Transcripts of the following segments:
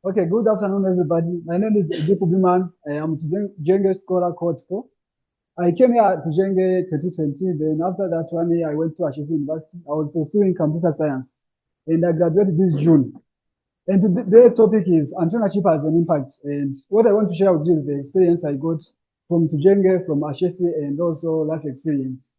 Okay, good afternoon, everybody. My name is Eddy Kubwimana. I'm Tujenge Scholar Cohort 4. I came here at Tujenge 2020. Then after that 1 year, I went to Ashesi University. I was pursuing computer science, and I graduated this June. And today's topic is entrepreneurship as an impact. And what I want to share with you is the experience I got from Tujenge, from Ashesi, and also life experience.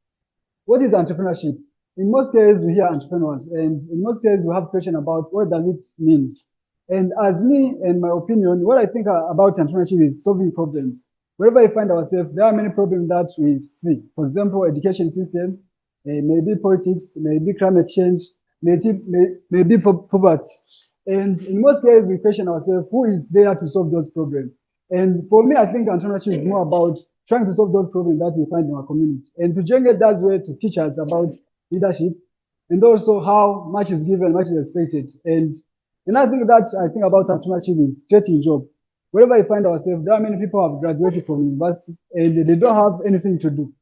What is entrepreneurship? In most cases, we hear entrepreneurs, and in most cases, we have question about what does it means. And as me and my opinion, what I think about entrepreneurship is solving problems. Wherever we find ourselves, there are many problems that we see. For example, education system, maybe politics, maybe climate change, maybe poverty. And in most cases, we question ourselves, who is there to solve those problems? And for me, I think entrepreneurship is more about trying to solve those problems that we find in our community. And Tujenge does way to teach us about leadership and also how much is given, much is expected. And another thing that I think about entrepreneurship is getting a job. Wherever you find ourselves, there are many people who have graduated from university and they don't have anything to do.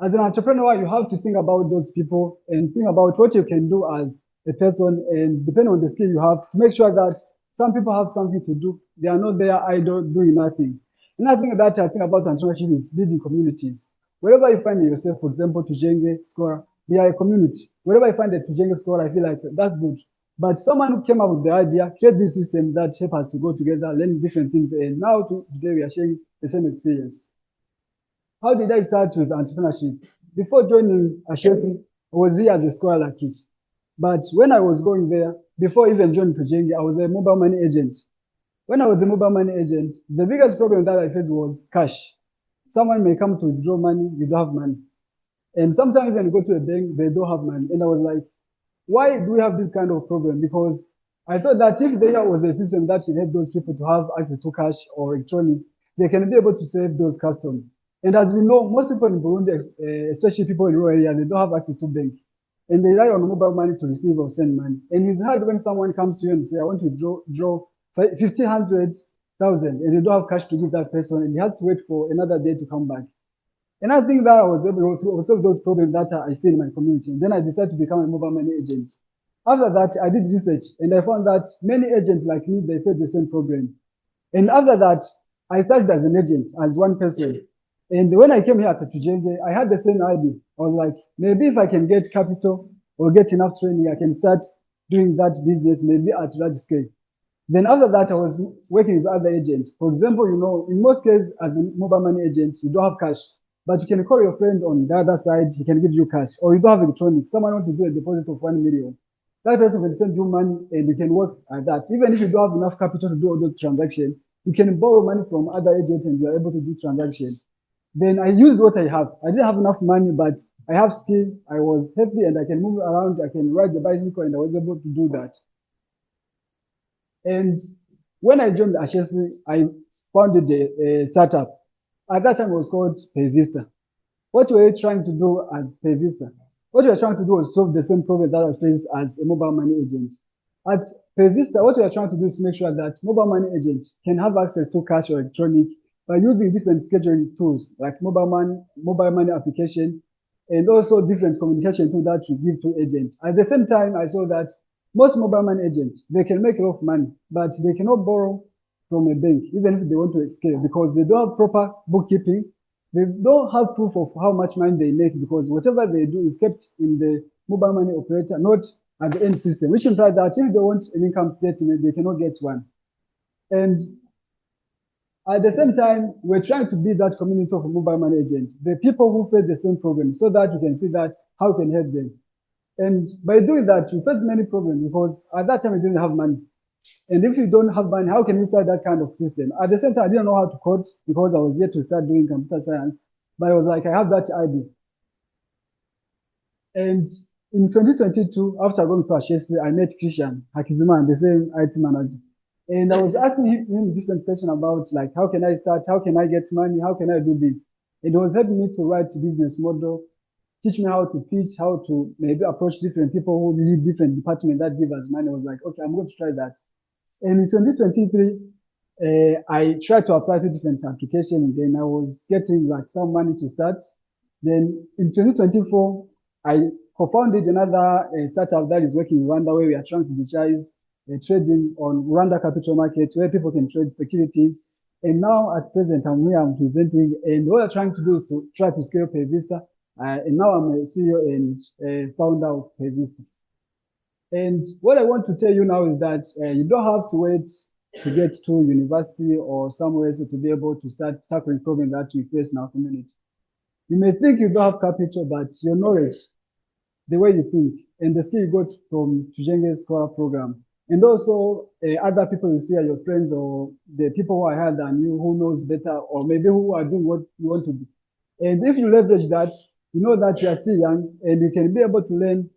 As an entrepreneur, you have to think about those people and think about what you can do as a person and depending on the skill you have to make sure that some people have something to do. They are not there idle doing nothing. Another thing that I think about entrepreneurship is building communities. Wherever you find yourself, for example, Tujenge Scholar, we are a community. Wherever I find a Tujenge Scholar, I feel like that's good. But someone who came up with the idea, create this system that help us to go together, learn different things, and now today we are sharing the same experience. How did I start with entrepreneurship? Before joining Ashesi, I was here as a scholar kid. But when I was going there, before even joining Tujenge, I was a mobile money agent. When I was a mobile money agent, the biggest problem that I faced was cash. Someone may come to withdraw money, you don't have money. And sometimes when you go to a bank, they don't have money. And I was like, why do we have this kind of problem? Because I thought that if there was a system that can help those people to have access to cash or electronic, they can be able to save those customers. And as we know, most people in Burundi, especially people in rural areas, they don't have access to bank. And they rely on mobile money to receive or send money. And it's hard when someone comes to you and say, I want to draw 1,500,000 and you don't have cash to give that person and he has to wait for another day to come back. And I think that I was able to solve those problems that I see in my community. And then I decided to become a mobile money agent. After that, I did research and I found that many agents like me, they face the same problem. And after that, I started as an agent, as one person. And when I came here at Tujenge, I had the same idea. I was like, maybe if I can get capital or get enough training, I can start doing that business, maybe at large scale. Then after that, I was working with other agents. For example, you know, in most cases, as a mobile money agent, you don't have cash, but you can call your friend on the other side, he can give you cash, or you don't have electronics. Someone wants to do a deposit of 1 million. That person can send you money and you can work at that. Even if you don't have enough capital to do all those transactions, you can borrow money from other agents and you are able to do transactions. Then I used what I have. I didn't have enough money, but I have skill. I was happy and I can move around. I can ride the bicycle and I was able to do that. And when I joined Ashesi, I founded a startup. At that time, it was called PayVista. What we were trying to do as PayVista, what we were trying to do was solve the same problem that I faced as a mobile money agent. At PayVista, what we are trying to do is make sure that mobile money agents can have access to cash or electronic by using different scheduling tools like mobile money application, and also different communication tools that we give to agents. At the same time, I saw that most mobile money agents, they can make a lot of money, but they cannot borrow from a bank, even if they want to scale, because they don't have proper bookkeeping. They don't have proof of how much money they make because whatever they do is kept in the mobile money operator, not at the end system, which implies that if they want an income statement, they cannot get one. And at the same time, we're trying to build that community of mobile money agents, the people who face the same problem, so that you can see that how can help them. And by doing that, we face many problems because at that time we didn't have money. And if you don't have money, how can you start that kind of system? At the same time, I didn't know how to code because I was yet to start doing computer science. But I was like, I have that idea. And in 2022, after going to Ashesi, I met Christian Hakizima, the same IT manager. And I was asking him different questions about like, how can I start? How can I get money? How can I do this? And he was helping me to write business model, teach me how to pitch, how to maybe approach different people who lead different departments that give us money. I was like, okay, I'm going to try that. And in 2023, I tried to apply to different applications and then I was getting like some money to start. Then in 2024, I co-founded another startup that is working in Rwanda where we are trying to digitize trading on Rwanda capital market where people can trade securities. And now at present, I'm here, I'm presenting, and what I'm trying to do is to try to scale PayVista. And now I'm a CEO and founder of PayVista. And what I want to tell you now is that you don't have to wait to get to university or somewhere else to be able to start tackling problems that we face in our community. You may think you don't have capital, but your knowledge, the way you think, and the skill you got from Tujenge's Cohort program, and also other people you see are your friends or the people who are higher than you, who knows better, or maybe who are doing what you want to do. And if you leverage that, you know that you are still young and you can be able to learn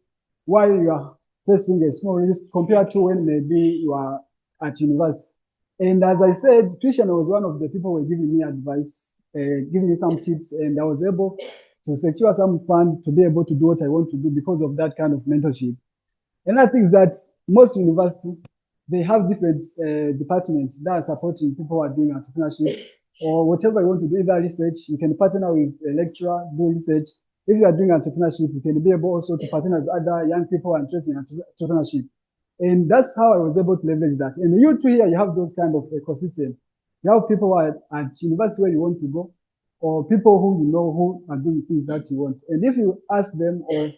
while you are facing a small risk compared to when maybe you are at university. And as I said, Christian was one of the people who were giving me advice, giving me some tips, and I was able to secure some fund to be able to do what I want to do because of that kind of mentorship. Another thing is that most universities, they have different departments that are supporting people who are doing entrepreneurship or whatever you want to do, either research, you can partner with a lecturer, do research. If you are doing entrepreneurship, you can be able also to partner with other young people who are interested in entrepreneurship. And that's how I was able to leverage that. And you too here, you have those kind of ecosystem. You have people who are at university where you want to go, or people who you know who are doing things that you want. And if you ask them or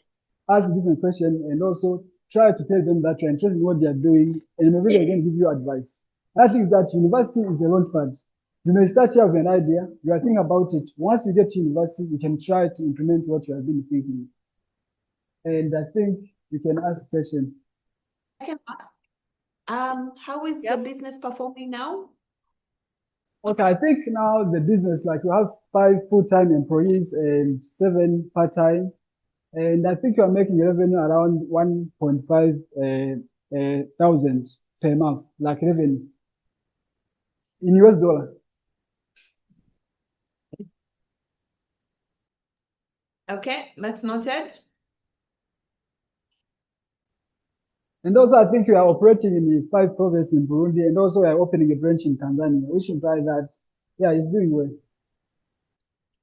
ask different questions and also try to tell them that you're interested in what they are doing, and maybe they can give you advice. I think that university is a launchpad. You may start here with an idea, you are thinking about it. Once you get to university, you can try to implement what you have been thinking. And I think you can ask a question. I can ask. How is the business performing now? Okay, I think now the business, like you have 5 full-time employees and 7 part-time. And I think you are making revenue around 1.5 thousand per month, like revenue in US dollar. Okay, that's noted. And also, I think we are operating in the 5 provinces in Burundi, and also we are opening a branch in Tanzania, which implies that, yeah, it's doing well.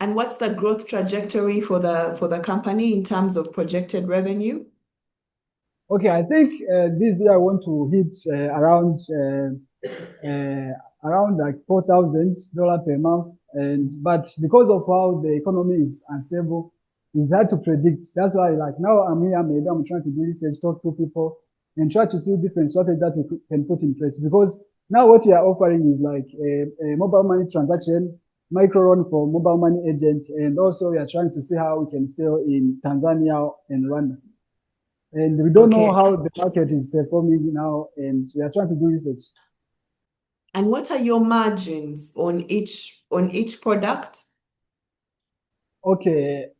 And what's the growth trajectory for the company in terms of projected revenue? Okay, I think this year I want to hit around like $4,000 per month, but because of how the economy is unstable, it's hard to predict. That's why, like now I'm here, maybe I'm trying to do research, talk to people, and try to see different strategies that we can put in place. Because now what we are offering is like a mobile money transaction, micro loan for mobile money agents, and also we are trying to see how we can sell in Tanzania and Rwanda. And we don't know how the market is performing now, and we are trying to do research. And what are your margins on each product? Okay,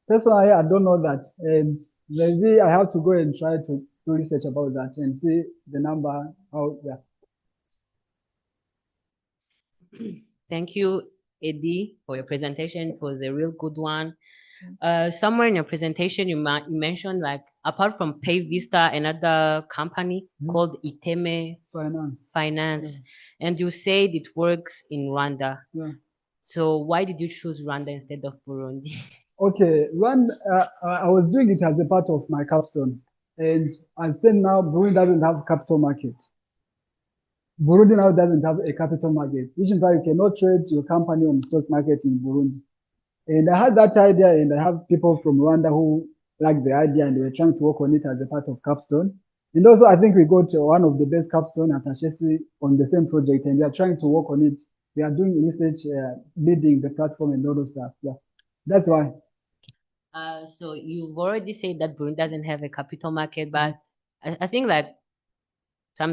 personally, I don't know that, and maybe I have to go and try to do research about that and see the number. How, yeah. Thank you, Eddy, for your presentation. It was a real good one. Somewhere in your presentation, you mentioned like apart from PayVista, another company called Iteme Finance, and you said it works in Rwanda. Yeah. So why did you choose Rwanda instead of Burundi? Okay, Rwanda, I was doing it as a part of my capstone, and I said now Burundi doesn't have capital market. Burundi now doesn't have a capital market, which is why you cannot trade your company on the stock market in Burundi. And I had that idea, and I have people from Rwanda who liked the idea, and they were trying to work on it as a part of capstone. And also, I think we got one of the best capstone at Ashesi on the same project, and we are trying to work on it. We are doing research, building the platform and all those stuff. Yeah, that's why. So you've already said that Burundi doesn't have a capital market, but I think that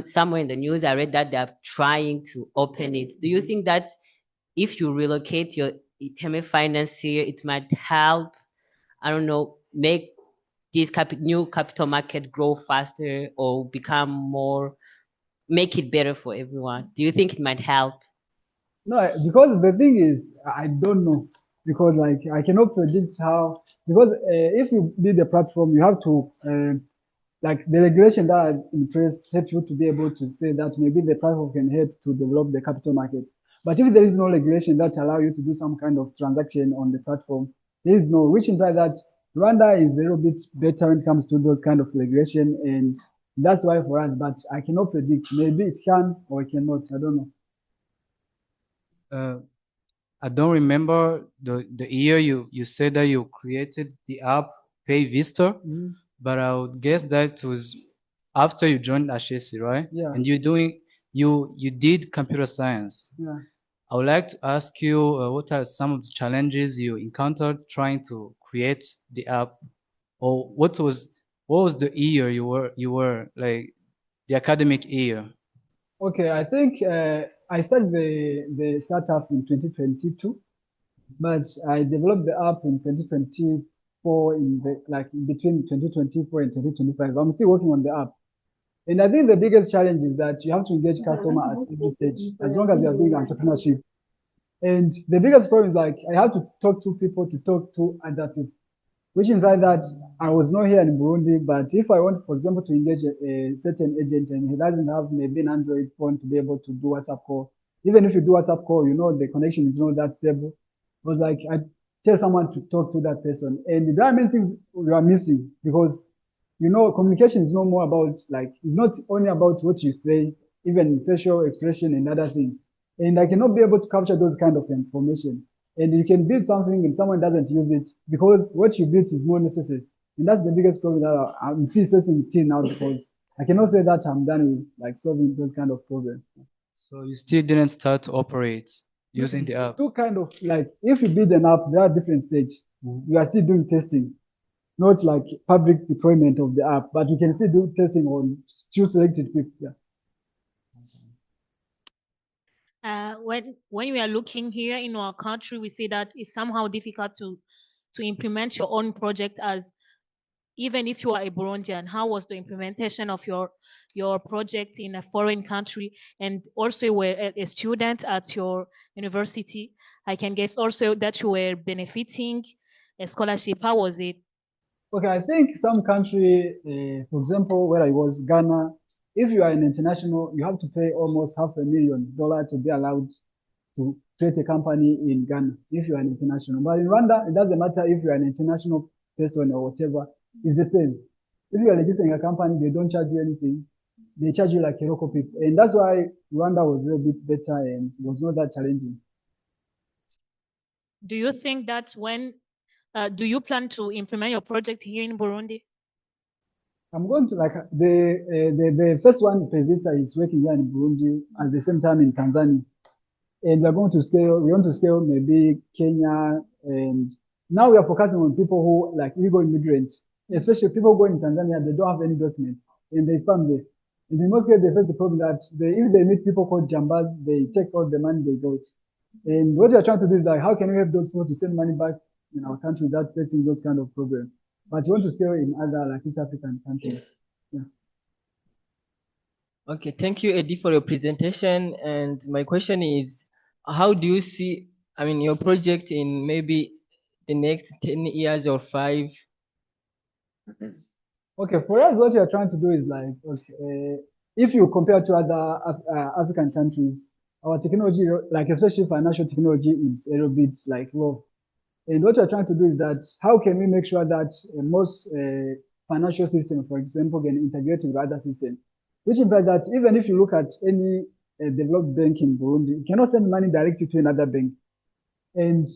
somewhere in the news I read that they're trying to open it. Do you think that if you relocate your Iteme Finance here, it might help, I don't know, make this new capital market grow faster or become more, make it better for everyone? Do you think it might help? No, because the thing is, I don't know. Because like I cannot predict how, because if you build a platform, you have to, like the regulation that are in place help you to be able to say that maybe the platform can help to develop the capital market. But if there is no regulation that allow you to do some kind of transaction on the platform, there is no, which implies that Rwanda is a little bit better when it comes to those kind of regulation, and That's why for us, but I cannot predict. Maybe it can or it cannot. I don't know. I don't remember the year you said that you created the app Pay Vista, but I would guess that was after you joined HSC, right? Yeah. And you did computer science. Yeah. I would like to ask you what are some of the challenges you encountered trying to create the app, or what was the year you were like the academic year? Okay, I think I started the startup in 2022, but I developed the app in 2024 in the like between 2024 and 2025. I'm still working on the app. And I think the biggest challenge is that you have to engage customer at every stage, as long as you are doing entrepreneurship. And the biggest problem is like I have to talk to people to talk to other people, which implies that I was not here in Burundi, but if I want, for example, to engage a certain agent and he doesn't have maybe an Android phone to be able to do WhatsApp call, even if you do WhatsApp call, you know, the connection is not that stable. It was like I tell someone to talk to that person, and there are many things you are missing because you know communication is no more about like it's not only about what you say, even facial expression and other things. And I cannot be able to capture those kind of information. And you can build something and someone doesn't use it because what you built is not necessary. And that's the biggest problem that I'm still facing till now because I cannot say that I'm done with like solving those kind of problems. So you still didn't start to operate using the app? Two kind of like if you build an app, there are different stages. You are still doing testing, not like public deployment of the app, but you can still do testing on few selected people. Yeah. When we are looking here in our country, we see that it's somehow difficult to implement your own project as even if you are a Burundian. How was the implementation of your project in a foreign country? And also you were a student at your university. I can guess also that you were benefiting a scholarship. How was it? Okay, I think some country, for example, where I was, Ghana, if you are an international, you have to pay almost $500,000 to be allowed to create a company in Ghana if you are an international. But in Rwanda, it doesn't matter if you are an international person or whatever, it's the same. If you are registering a company, they don't charge you anything. They charge you like a local people. And that's why Rwanda was a little bit better and was not that challenging. Do you think that do you plan to implement your project here in Burundi? I'm going to like the first one, Vista is working here in Burundi at the same time in Tanzania. And we want to scale maybe Kenya. And now we are focusing on people who like illegal immigrants, especially people going in Tanzania, they don't have any document and they come there. And in most cases, they face the problem that if they meet people called jambas, they take all the money they got. And what we are trying to do is like, how can we help those people to send money back in our country without facing those kind of problems? But we want to scale in other like East African countries. Yeah. Okay, thank you, Eddy, for your presentation. And my question is, how do you see, I mean, your project in maybe the next 10 years or 5? Okay, for us, what we are trying to do is like, okay, if you compare to other African countries, our technology, like especially financial technology, is a little bit like low. And what we're trying to do is that how can we make sure that most financial systems, for example, can integrate with other systems, which implies that even if you look at any developed bank in Burundi, you cannot send money directly to another bank. And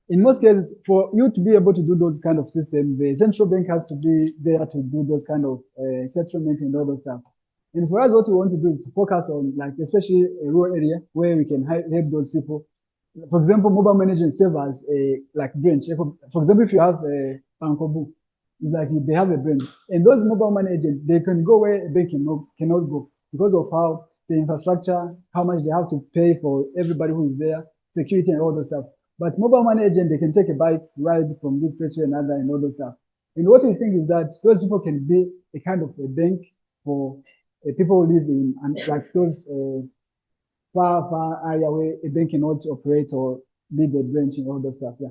in most cases, for you to be able to do those kind of systems, the central bank has to be there to do those kind of settlement and all those stuff. And for us, what we want to do is to focus on, like, especially a rural area where we can help those people. For example, mobile management serve as a like branch. For example, if you have a Bankobu, it's like they have a branch, and those mobile money agents, they can go where a bank cannot go because of how the infrastructure, how much they have to pay for everybody who is there, security and all those stuff. But mobile money agent, they can take a bike ride from this place to another and all those stuff. And what we think is that those people can be a kind of a bank for people who live in and like those far area where a bank cannot operate or lead a branch and all those stuff. Yeah.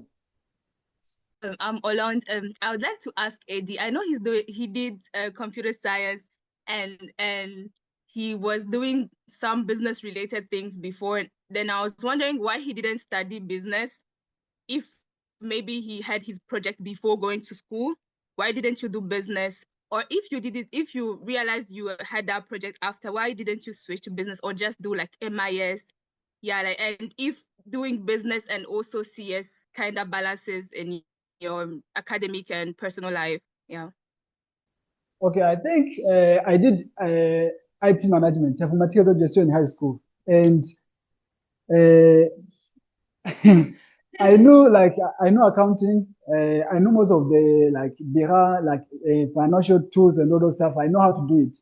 I'm Oland. I would like to ask Eddy. I know he did computer science and he was doing some business related things before. Then I was wondering why he didn't study business. If maybe he had his project before going to school, why didn't you do business Or if you did it, if you realized you had that project after, why didn't you switch to business or just do like MIS? Yeah, like, and if doing business and also CS kind of balances in your academic and personal life. Yeah. Okay, I think I did IT management, informatical gestion in high school, and I know accounting. I know most of the financial tools and all those stuff. I know how to do it.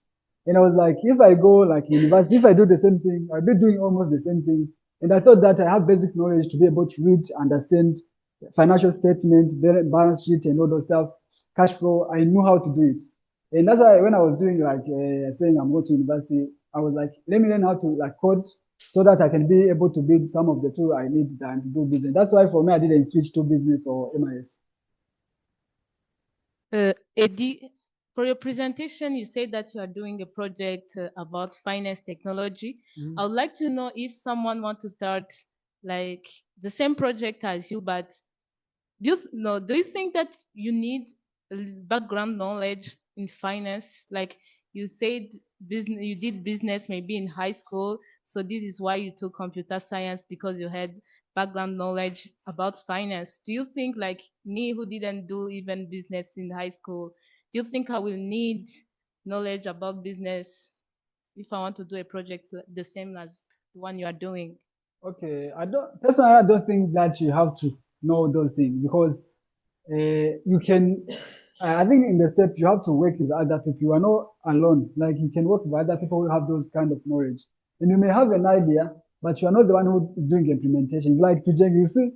And I was like, if I go like university, if I do the same thing, I'll be doing almost the same thing. And I thought that I have basic knowledge to be able to read, understand financial statement, balance sheet, and all those stuff, cash flow. I knew how to do it. And that's why when I was doing saying I'm going to university, I was like, let me learn how to like code so that I can be able to build some of the tools I need and to do business. That's why for me, I didn't switch to business or MIS. Eddy, for your presentation, you said that you are doing a project about finance technology. I would like to know if someone wants to start like the same project as you, but do you think that you need background knowledge in finance? Like you said, business, you did business maybe in high school, so this is why you took computer science because you had background knowledge about finance. Do you think like me who didn't do even business in high school, do you think I will need knowledge about business if I want to do a project the same as the one you are doing? Okay, personally, I don't think that you have to know those things because you can. I think in the step you have to work with other people. You are not alone. Like you can work with other people who have those kind of knowledge, and you may have an idea, but you are not the one who is doing implementation. It's like Tujenge, you see,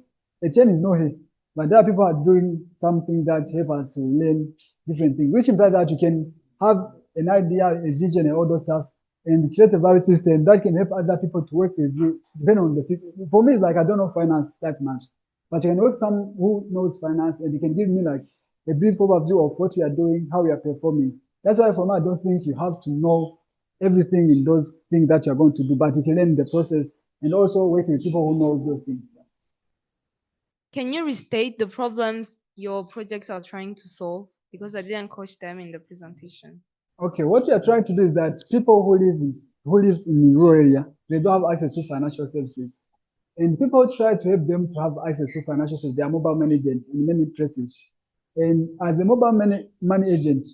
Etienne is not here, but there are people who are doing something that help us to learn different things, which implies that you can have an idea, a vision, and all those stuff, and create a value system that can help other people to work with you, depending on the system. For me, it's like I don't know finance that much, but you can work some who knows finance, and they can give me like a brief overview of what you are doing, how you are performing. That's why for me, I don't think you have to know everything in those things that you are going to do, but you can learn the process and also work with people who knows those things. Can you restate the problems your projects are trying to solve? Because I didn't catch them in the presentation. Okay, what we are trying to do is that people who lives in the rural area, they don't have access to financial services. And people try to help them to have access to financial services. They are mobile money agents in many places. And as a mobile money agent,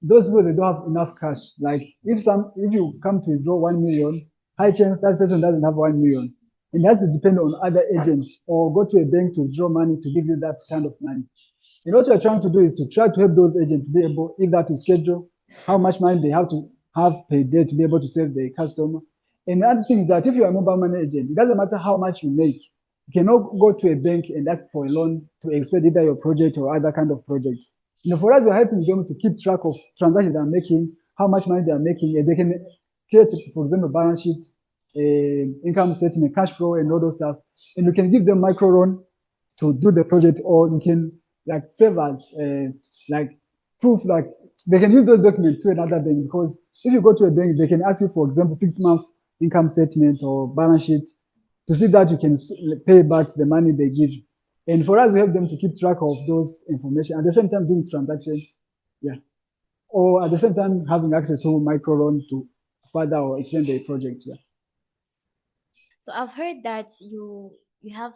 those people, they don't have enough cash. Like if you come to withdraw 1 million, high chance that person doesn't have 1 million. And it has to depend on other agents or go to a bank to withdraw money to give you that kind of money. And what you're trying to do is to try to help those agents to be able, if that to schedule how much money they have to have per day to be able to serve the customer. And the other thing is that if you're a mobile money agent, it doesn't matter how much you make. You cannot go to a bank and ask for a loan to expand either your project or other kind of project. For us, we're helping them to keep track of transactions they're making, how much money they're making, and they can create, for example, balance sheet, income statement, cash flow, and all those stuff. And you can give them micro loan to do the project, or you can like serve as like proof, like they can use those documents to another bank, because if you go to a bank, they can ask you, for example, 6-month income statement or balance sheet to see that you can pay back the money they give you. And for us, we help them to keep track of those information at the same time doing transactions, yeah, or at the same time having access to micro loan to further or extend the project, yeah. So I've heard that you have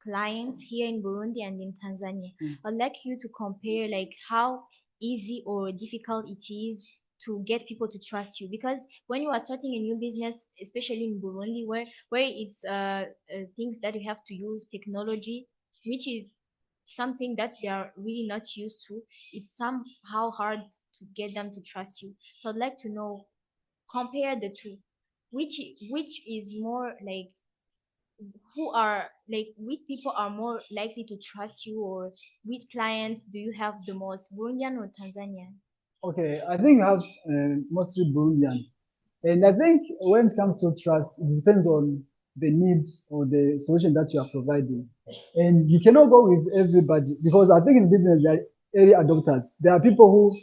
clients here in Burundi and in Tanzania. I'd like you to compare like how easy or difficult it is to get people to trust you, because when you are starting a new business, especially in Burundi, where it's things that you have to use technology, which is something that they are really not used to, it's somehow hard to get them to trust you. So I'd like to know, compare the two, which is more like, which people are more likely to trust you, or which clients do you have the most, Burundian or Tanzanian? Okay, I think I have mostly Burundian. And I think when it comes to trust, it depends on the needs or the solution that you are providing. And you cannot go with everybody, because I think in business, there are early adopters. There are people who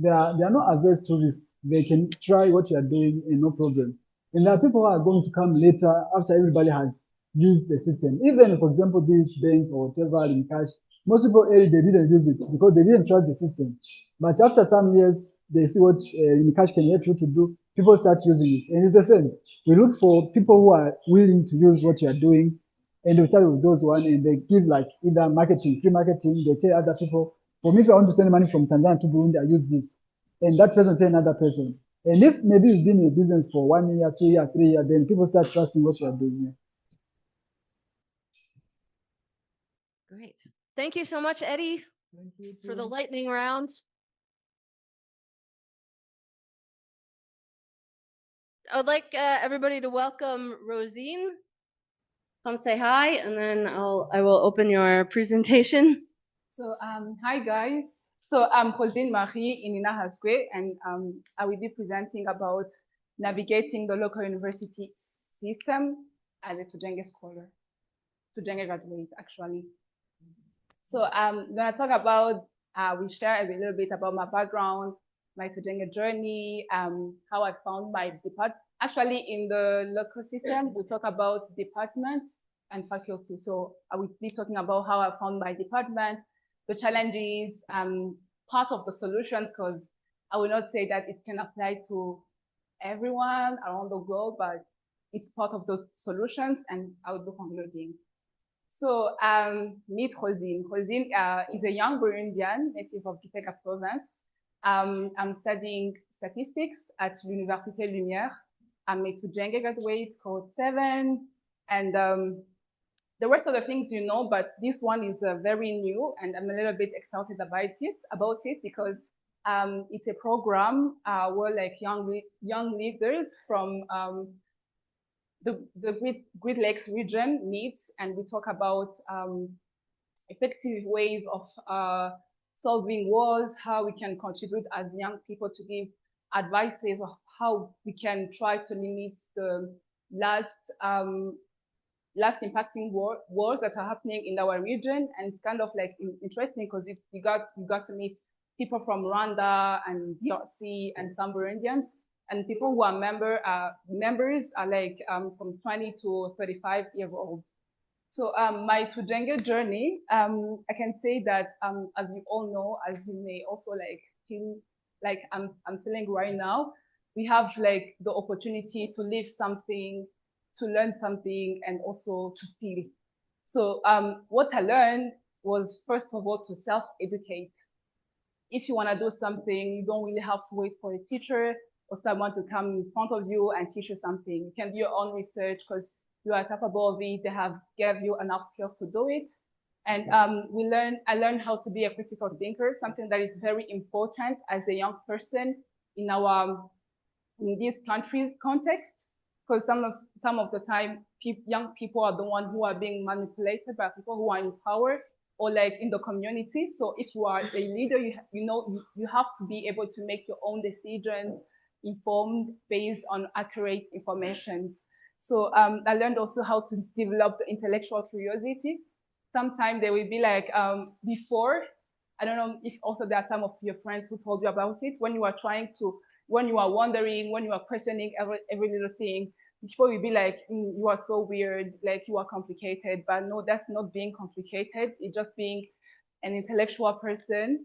they are not averse to risk. They can try what you are doing and no problem. And there are people who are going to come later after everybody has used the system. Even, for example, this bank or whatever in cash, most people, they didn't use it because they didn't trust the system. But after some years, they see what Unicach can help you to do. People start using it, and it's the same. We look for people who are willing to use what you are doing, and we start with those one, and they give like either marketing, free marketing. They tell other people, for me, if I want to send money from Tanzania to Burundi, I use this, and that person tell another person. And if maybe you've been in a business for 1 year, 2 years, 3 years, then people start trusting what you are doing. Great. Thank you so much, Eddy, for the lightning round. I would like everybody to welcome Rosine. Come say hi, and then I will open your presentation. So, hi guys. So I'm Rosine Marie Ininahazwe, and I will be presenting about navigating the local university system as a Tujenge scholar, Tujenge graduate, actually. So I'm gonna talk about, we share a little bit about my background, my Tujenge journey, how I found my department. Actually, in the local system, we talk about department and faculty. So I will be talking about how I found my department, the challenges, part of the solutions, because I will not say that it can apply to everyone around the globe, but it's part of those solutions, and I will be concluding. So meet Rosine. Rosine is a young Burundian, native of Gitega province. I'm studying statistics at l'Université Lumière. I'm a Tujenge graduate, Cohort 7, and the rest of the things you know, but this one is very new, and I'm a little bit excited about it because it's a program where like young leaders from the Great Lakes region meet, and we talk about effective ways of solving wars, how we can contribute as young people to give advices of how we can try to limit the last impacting wars that are happening in our region. And it's kind of like interesting because we got to meet people from Rwanda and DRC and some Burundians, and people who are members are like from 20 to 35 years old. So my Tujenge journey, I can say that as you all know, as you may also like feel like I'm feeling right now, we have like the opportunity to live something, to learn something, and also to feel. So what I learned was, first of all, to self-educate. If you want to do something, you don't really have to wait for a teacher or someone to come in front of you and teach you something. You can do your own research because you are capable of it. They have gave you enough skills to do it. And I learned how to be a critical thinker, something that is very important as a young person in this country context, because some of the time young people are the ones who are being manipulated by people who are in power or like in the community. So if you are a leader, you have to be able to make your own decisions, informed based on accurate information. So I learned also how to develop the intellectual curiosity. Sometimes they will be like, before, I don't know if also there are some of your friends who told you about it, when you are wondering, when you are questioning every little thing, people will be like, you are so weird, like you are complicated. But no, that's not being complicated. It's just being an intellectual person.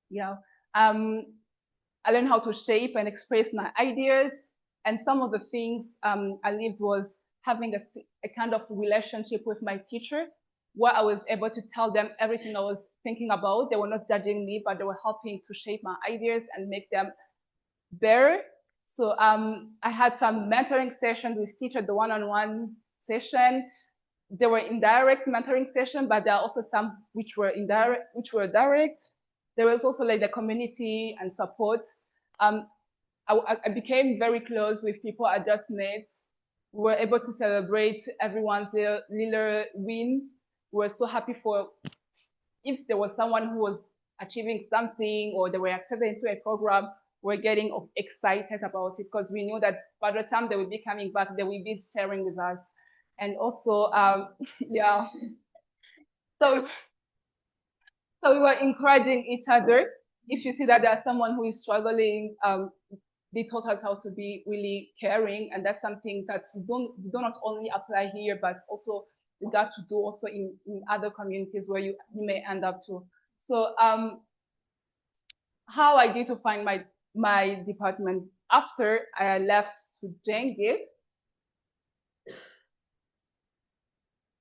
Yeah. I learned how to shape and express my ideas. And some of the things I lived was having a kind of relationship with my teacher, where I was able to tell them everything I was thinking about. They were not judging me, but they were helping to shape my ideas and make them better. So I had some mentoring sessions with teachers, the one-on-one session. There were indirect mentoring sessions, but there are also some which were direct. There was also like the community and support. I became very close with people I just met. We were able to celebrate everyone's little win. We were so happy if there was someone who was achieving something or they were accepted into a program, we're getting excited about it because we knew that by the time they will be coming back, they will be sharing with us. And also, yeah. So we were encouraging each other. If you see that there's someone who is struggling, they taught us how to be really caring. And that's something that you do not only apply here, but also you got to do also in other communities where you may end up to. So how I did to find my department after I left Tujenge.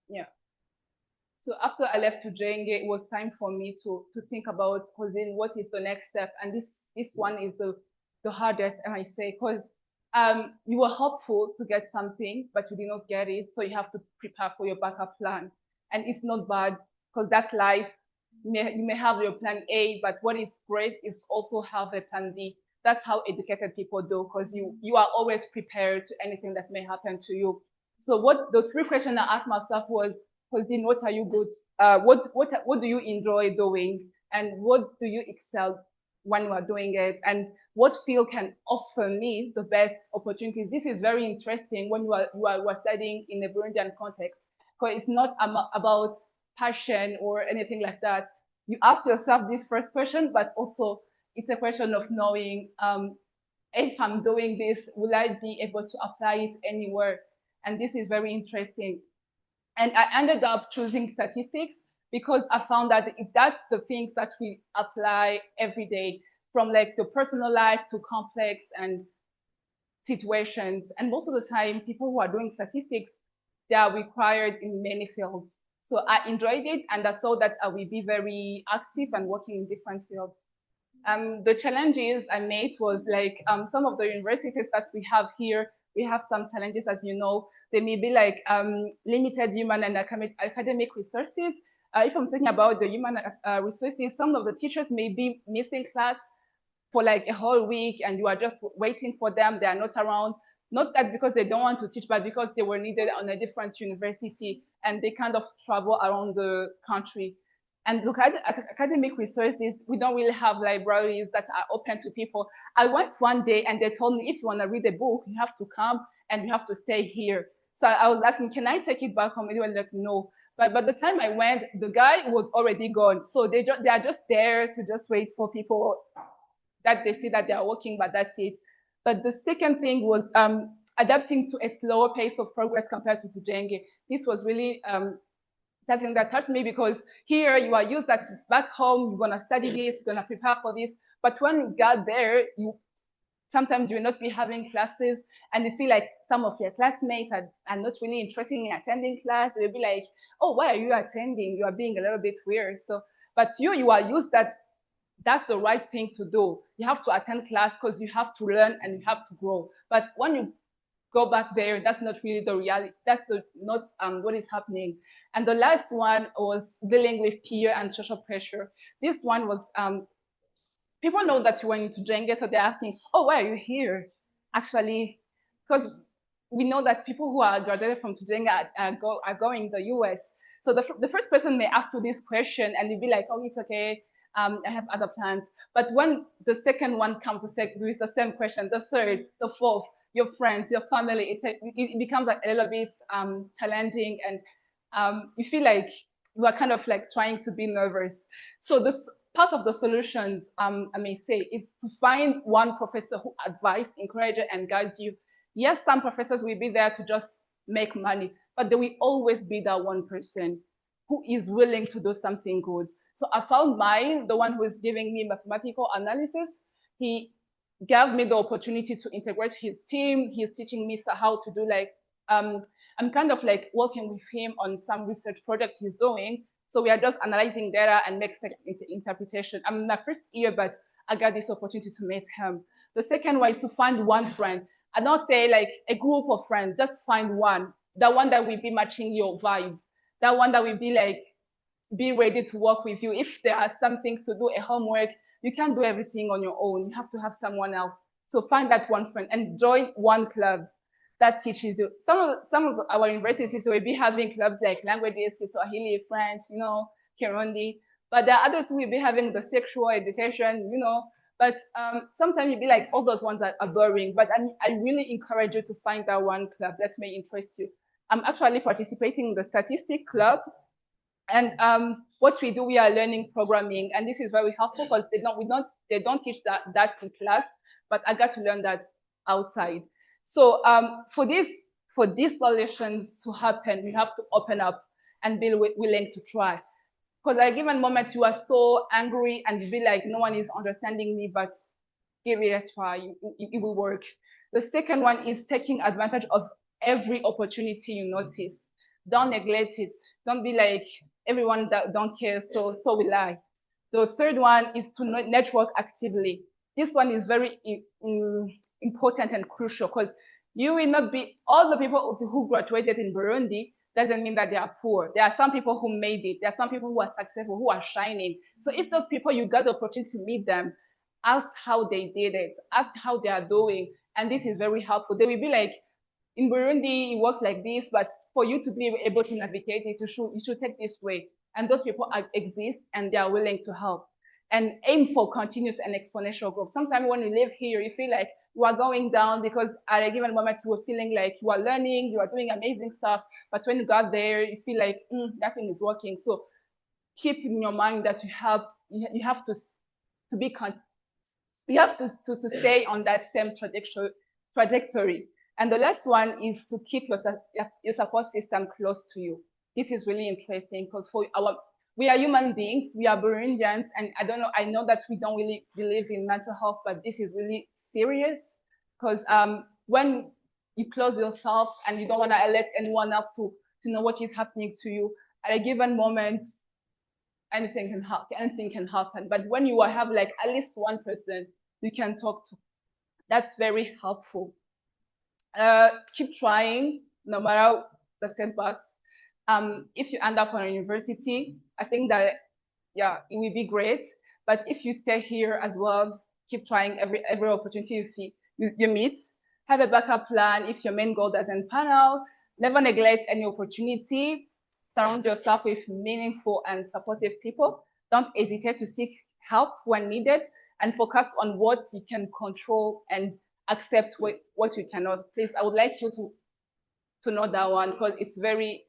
Yeah. So after I left Tujenge, it was time for me to think about, Rosine, what is the next step? And this one is the hardest, I might say, because you were hopeful to get something, but you did not get it. So you have to prepare for your backup plan. And it's not bad, because that's life. You may have your plan A, but what is great is also have a plan B. That's how educated people do, because you are always prepared to anything that may happen to you. So the 3 questions I asked myself was, Rosine, what are you good? What do you enjoy doing? And what do you excel when you are doing it? And what field can offer me the best opportunities? This is very interesting when you are studying in a Burundian context, because it's not about passion or anything like that. You ask yourself this first question, but also it's a question of knowing, if I'm doing this, will I be able to apply it anywhere? And this is very interesting. And I ended up choosing statistics because I found that that's the things that we apply every day, from like the personal life to complex and situations. And most of the time, people who are doing statistics, they are required in many fields. So I enjoyed it, and I saw that I will be very active and working in different fields. The challenges I made was like, some of the universities that we have here, we have some challenges, as you know. They may be like limited human and academic resources. If I'm talking about the human resources, some of the teachers may be missing class for like a whole week, and you are just waiting for them. They are not around. Not that because they don't want to teach, but because they were needed on a different university, and they kind of travel around the country. And look at academic resources, we don't really have libraries that are open to people. I went one day and they told me, if you want to read a book, you have to come and you have to stay here. So I was asking, can I take it back home? And they were like, no. But by the time I went, the guy was already gone. So they are just there to just wait for people that they see that they are working, but that's it. But the second thing was adapting to a slower pace of progress compared to Tujenge. This was really something that touched me, because here you are used that back home, you're going to study this, you're going to prepare for this. But when you got there, sometimes you will not be having classes, and you feel like some of your classmates are not really interested in attending class. They'll be like, oh, why are you attending? You are being a little bit weird. So, but you are used that that's the right thing to do. You have to attend class because you have to learn and you have to grow. But when you go back there, that's not really the reality. That's not what is happening. And the last one was dealing with peer and social pressure. This one was, people know that you went into Tujenge, so they're asking, oh, why are you here? Actually, because we know that people who are graduated from Tujenge are going to the US. So the first person may ask you this question and you'll be like, oh, it's okay. I have other plans. But when the second one comes with the same question, the third, the fourth, your friends, your family, it becomes like a little bit challenging, and you feel like you are kind of like trying to be nervous. So this part of the solutions, I may say, is to find one professor who advises, encourages, and guides you. Yes, some professors will be there to just make money, but there will always be that one person who is willing to do something good. So I found mine, the one who is giving me mathematical analysis. He gave me the opportunity to integrate his team. He's teaching me how to do like, I'm kind of like working with him on some research project he's doing. So we are just analyzing data and make interpretation. I'm in my first year, but I got this opportunity to meet him. The second one is to find one friend. I don't say like a group of friends, just find one. The one that will be matching your vibe. That one that will be like, be ready to work with you. If there are some things to do, a homework, you can't do everything on your own. You have to have someone else. So find that one friend and join one club that teaches you. Some of our universities will be having clubs like languages, Swahili, French, Kirundi. But there are others who will be having the sexual education, But sometimes you'll be like, all those ones are boring. But I really encourage you to find that one club that may interest you. I'm actually participating in the statistic club. And what we do, we are learning programming, and this is very helpful because they don't teach that in class, but I got to learn that outside. So for these solutions to happen, we have to open up. and be willing to try. Because at a given moment, you are so angry and you be like, no one is understanding me, but give it a try, it will work. The second one is taking advantage of every opportunity you notice. Don't neglect it. Don't be like, everyone that don't care, so will I. The third one is to network actively. This one is very important and crucial because you will not be, all the people who graduated in Burundi doesn't mean that they are poor. There are some people who made it. There are some people who are successful, who are shining. So if those people, you got the opportunity to meet them, ask how they did it, ask how they are doing. And this is very helpful. They will be like, in Burundi, it works like this, but for you to be able to navigate it, you should take this way. And those people exist and they are willing to help. And aim for continuous and exponential growth. Sometimes when you live here, you feel like you are going down because at a given moment you are feeling like you are learning, you are doing amazing stuff. But when you got there, you feel like nothing is working. So keep in your mind that you have to stay on that same trajectory. And the last one is to keep your support system close to you. This is really interesting because we are human beings, we are Burundians, and I know that we don't really believe in mental health, but this is really serious because when you close yourself and you don't want to let anyone up to know what is happening to you, at a given moment, anything can happen. But when you have like at least one person you can talk to, that's very helpful. Keep trying no matter the setbacks. If you end up on a university, I think that, yeah, it will be great. But if you stay here as well, keep trying every opportunity you meet. Have a backup plan if your main goal doesn't pan out. Never neglect any opportunity. Surround yourself with meaningful and supportive people. Don't hesitate to seek help when needed and focus on what you can control and accept what you cannot. Please, I would like you to know that one because it's very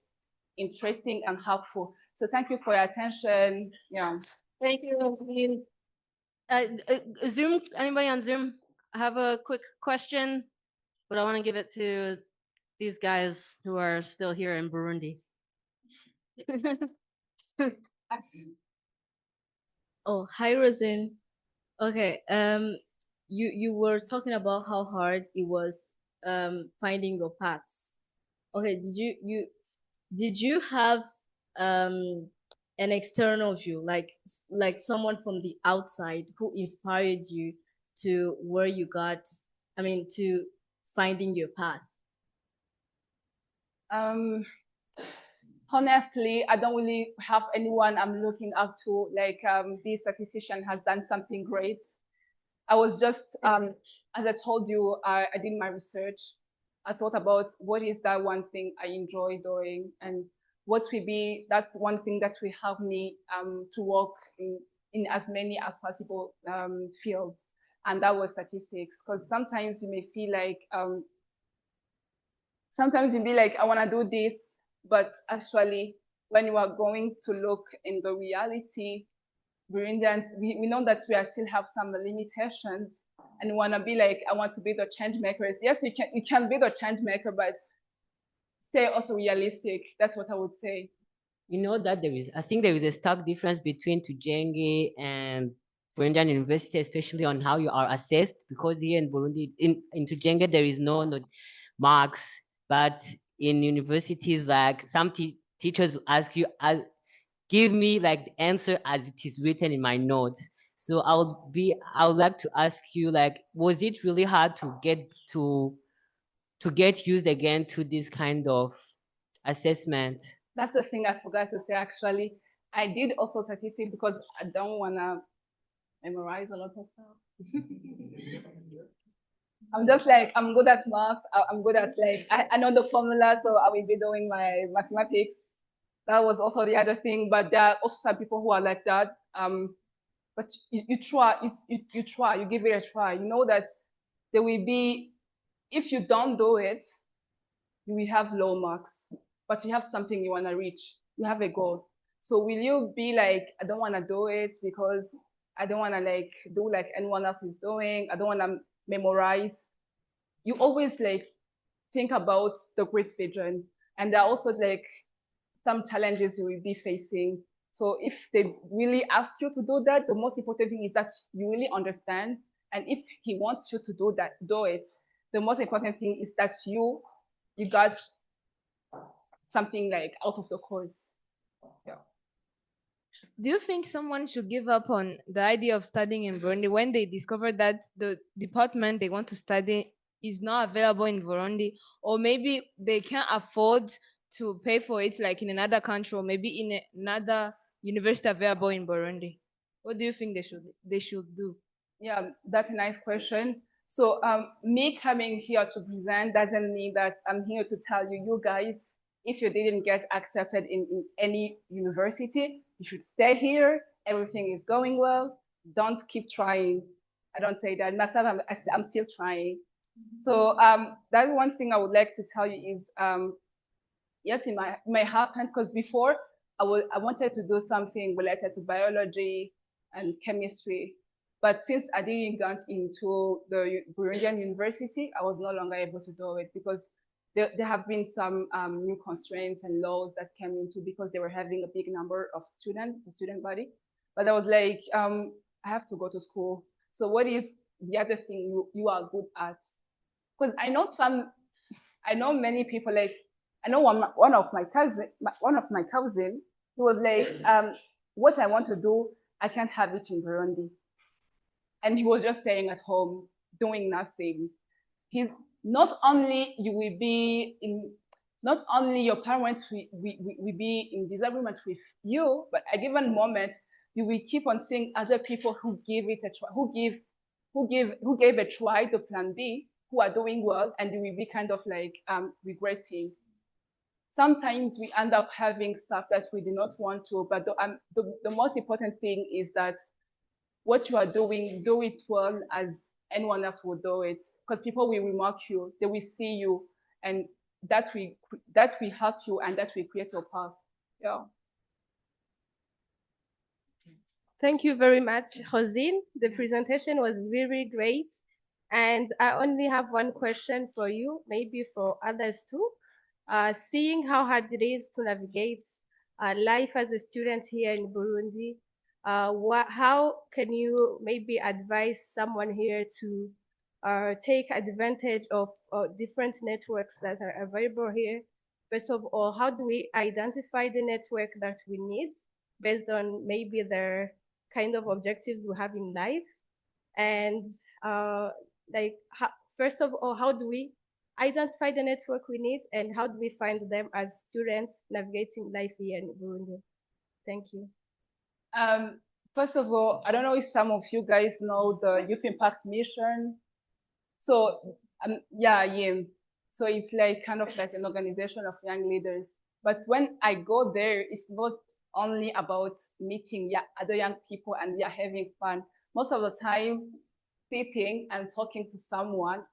interesting and helpful. So thank you for your attention. Yeah. Thank you, Rosine. Zoom, anybody on Zoom? I have a quick question, but I want to give it to these guys who are still here in Burundi. Oh, hi, Rosine. Okay, you were talking about how hard it was finding your paths. Okay, did you have an external view, like someone from the outside who inspired you to where you got, to finding your path? Honestly, I don't really have anyone I'm looking up to, like this statistician has done something great. I was just, as I told you, I did my research. I thought about what is that one thing I enjoy doing and what will be that one thing that will help me to work in as many as possible fields. And that was statistics. Because sometimes you may feel like, sometimes you'll be like, I want to do this, but actually, when you are going to look in the reality, Burundians, we know that we still have some limitations and want to be like, I want to be the change makers. Yes, you can be the change maker, but stay also realistic. That's what I would say. You know that I think there is a stark difference between Tujenge and Burundian University, especially on how you are assessed, because here in Burundi, in Tujenge, there is no marks, but in universities, like some teachers ask you, give me like the answer as it is written in my notes. So I would like to ask you, like, was it really hard to get used again to this kind of assessment? That's the thing I forgot to say, actually. I did also statistics because I don't want to memorize a lot of stuff. I'm just like, I'm good at math. I'm good at like, I know the formula, so I will be doing my mathematics. That was also the other thing, but there are also some people who are like that. But you try, you give it a try. You know that there will be, if you don't do it, you will have low marks, but you have something you want to reach. You have a goal. So will you be like, I don't want to do it because I don't want to like do like anyone else is doing. I don't want to memorize. You always like think about the great vision. And there are also like some challenges you will be facing. So if they really ask you to do that, the most important thing is that you really understand. And if he wants you to do that, do it. The most important thing is that you got something like out of the course. Yeah. Do you think someone should give up on the idea of studying in Burundi when they discover that the department they want to study is not available in Burundi, or maybe they can't afford to pay for it like in another country, or maybe in another university available in Burundi? What do you think they should do? Yeah, that's a nice question. So me coming here to present doesn't mean that I'm here to tell you guys, if you didn't get accepted in any university, you should stay here. Everything is going well. Don't keep trying. I don't say that. Myself, I'm still trying. So that's one thing I would like to tell you is, yes, it might happen, because before I wanted to do something related to biology and chemistry. But since I didn't get into the Burundian university, I was no longer able to do it, because there have been some new constraints and laws that came into, because they were having a big number of students, the student body. But I was like, I have to go to school. So what is the other thing you are good at? Because I know many people, like, I know one of my cousin, he was like, what I want to do, I can't have it in Burundi. And he was just staying at home, doing nothing. He's not only you will be in, not only your parents will be in disagreement with you, but at given moment, you will keep on seeing other people who give it a try, who gave a try to plan B, who are doing well, and you will be kind of like regretting. Sometimes we end up having stuff that we do not want to, but the most important thing is that what you are doing, do it well as anyone else would do it, because people will remark you, they will see you, and that will help you, and that will create your path. Yeah. Thank you very much, Rosine. The presentation was very great. And I only have one question for you, maybe for others too. Seeing how hard it is to navigate life as a student here in Burundi, how can you maybe advise someone here to take advantage of different networks that are available here? First of all, how do we identify the network that we need based on maybe their kind of objectives we have in life? And first of all, how do we identify the network we need, and how do we find them as students navigating life here in Burundi? Thank you. First of all, I don't know if some of you guys know the Youth Impact Mission. So yeah. So it's like kind of like an organization of young leaders. But when I go there, it's not only about meeting other young people and we are having fun. Most of the time, sitting and talking to someone,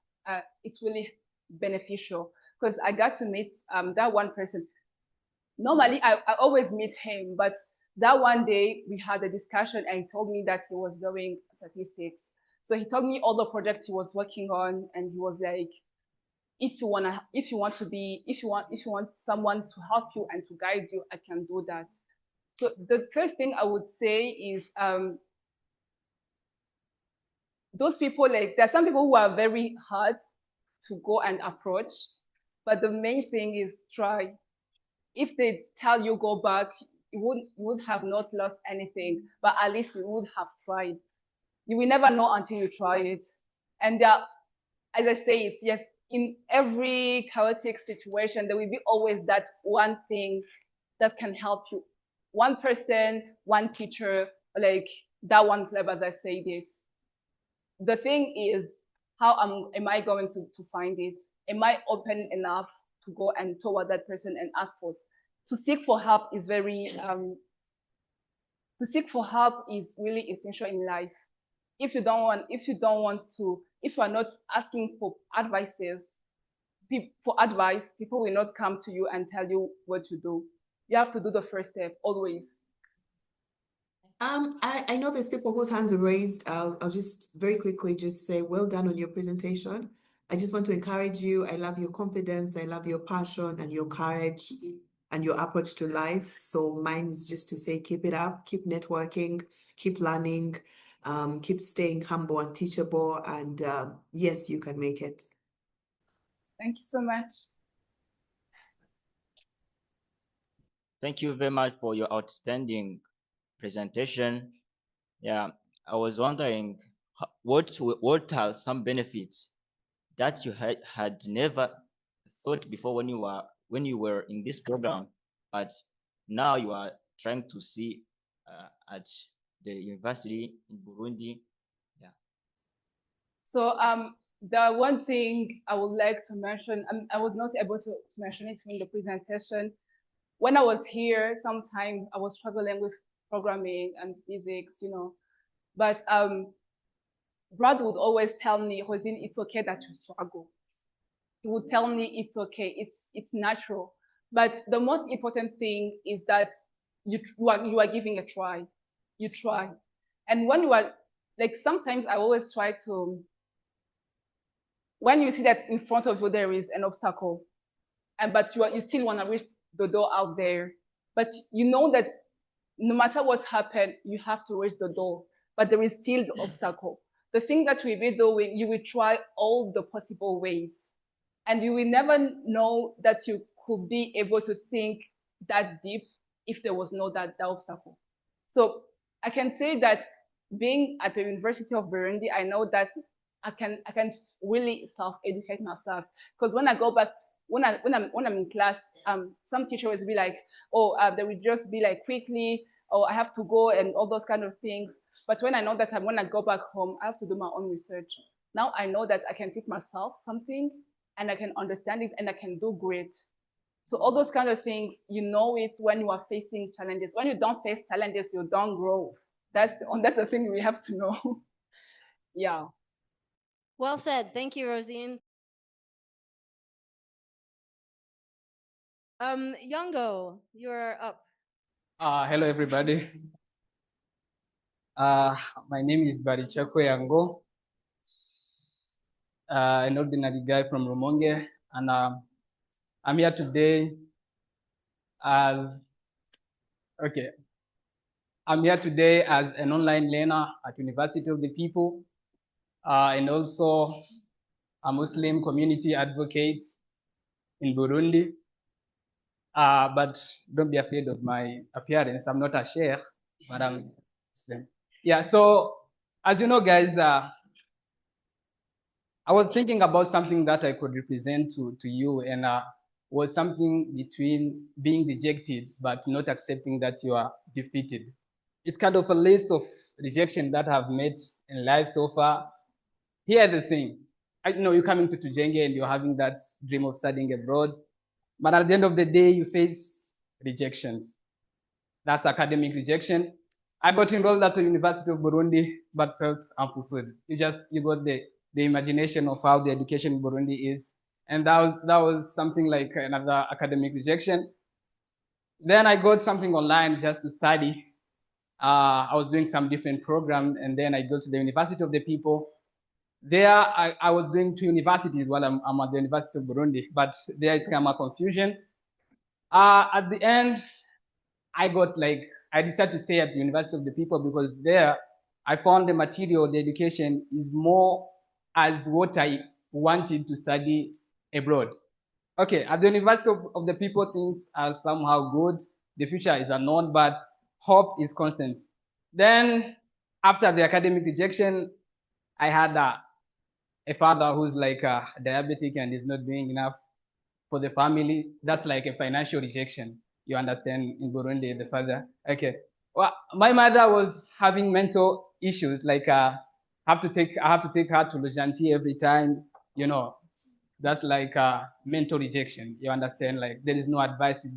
it's really beneficial, because I got to meet that one person. Normally, I always meet him, but that one day we had a discussion and he told me that he was doing statistics. So he told me all the projects he was working on, and he was like, if you want someone to help you and to guide you, I can do that. So the first thing I would say is, those people, like, there are some people who are very hard to go and approach, but the main thing is try. If they tell you go back, you would have not lost anything, but at least you would have tried. You will never know until you try it. And there, as I say, it's yes, in every chaotic situation, there will be always that one thing that can help you. One person, one teacher, like that one club, as I say this. The thing is, how am I going to find it? Am I open enough to go and toward that person and ask for? To seek for help is very, to seek for help is really essential in life. If you are not asking for advice, people will not come to you and tell you what to do. You have to do the first step always. I know there's people whose hands are raised. I'll just very quickly just say, well done on your presentation. I just want to encourage you. I love your confidence. I love your passion and your courage. and your approach to life. So mine is just to say, keep it up, keep networking, keep learning, keep staying humble and teachable, and yes, you can make it. Thank you so much. Thank you very much for your outstanding presentation. Yeah, I was wondering what are some benefits that you had never thought before when you were in this program, but now you are trying to see at the university in Burundi. Yeah. So the one thing I would like to mention, I was not able to mention it in the presentation. When I was here, sometimes I was struggling with programming and physics, you know, but Brad would always tell me, Rosine, it's okay that you struggle. He would tell me it's okay, it's natural. But the most important thing is that you are giving a try. You try. And when you are, like, sometimes I always try to, when you see that in front of you there is an obstacle, but you still want to reach the door out there, but you know that no matter what happened, you have to reach the door, but there is still the obstacle. The thing that we will be doing, you will try all the possible ways, and you will never know that you could be able to think that deep if there was no that obstacle. So I can say that being at the University of Burundi, I know that I can really self-educate myself, because when I go back, when I'm in class, some teachers will be like, oh, they will just be like, quickly, oh, I have to go and all those kind of things. But when I know that when I go back home, I have to do my own research. Now I know that I can teach myself something and I can understand it and I can do great. So all those kind of things, you know it when you are facing challenges. When you don't face challenges, you don't grow. That's the thing we have to know. Yeah. Well said. Thank you, Rosine. Yango, you're up. Hello, everybody. My name is Baricako Yango. An ordinary guy from Rumonge, and I'm here today as I'm here today as an online learner at University of the People, and also a Muslim community advocate in Burundi. But don't be afraid of my appearance. I'm not a sheikh, but I'm Muslim. Yeah, so as you know, guys, I was thinking about something that I could represent to you, and was something between being dejected but not accepting that you are defeated. It's kind of a list of rejection that I've met in life so far. Here's the thing. I know you're coming to Tujenge and you're having that dream of studying abroad, but at the end of the day, you face rejections. That's academic rejection. I got enrolled at the University of Burundi, but felt unfulfilled. You got the imagination of how the education in Burundi is. And that was something like another academic rejection. Then I got something online just to study. I was doing some different program, and then I go to the University of the People. There, I was doing 2 universities while I'm at the University of Burundi, but there it's kind of confusion. At the end, I decided to stay at the University of the People because there I found the material, the education is more as what I wanted to study abroad. Okay, at the University of the People, things are somehow good. The future is unknown, but hope is constant. Then after the academic rejection, I had a father who's like diabetic and is not doing enough for the family. That's like a financial rejection. You understand, in Burundi, the father. Okay. Well, my mother was having mental issues. Like I have to take her to Lojanti every time. You know, that's like mental rejection. You understand? Like there is no advice if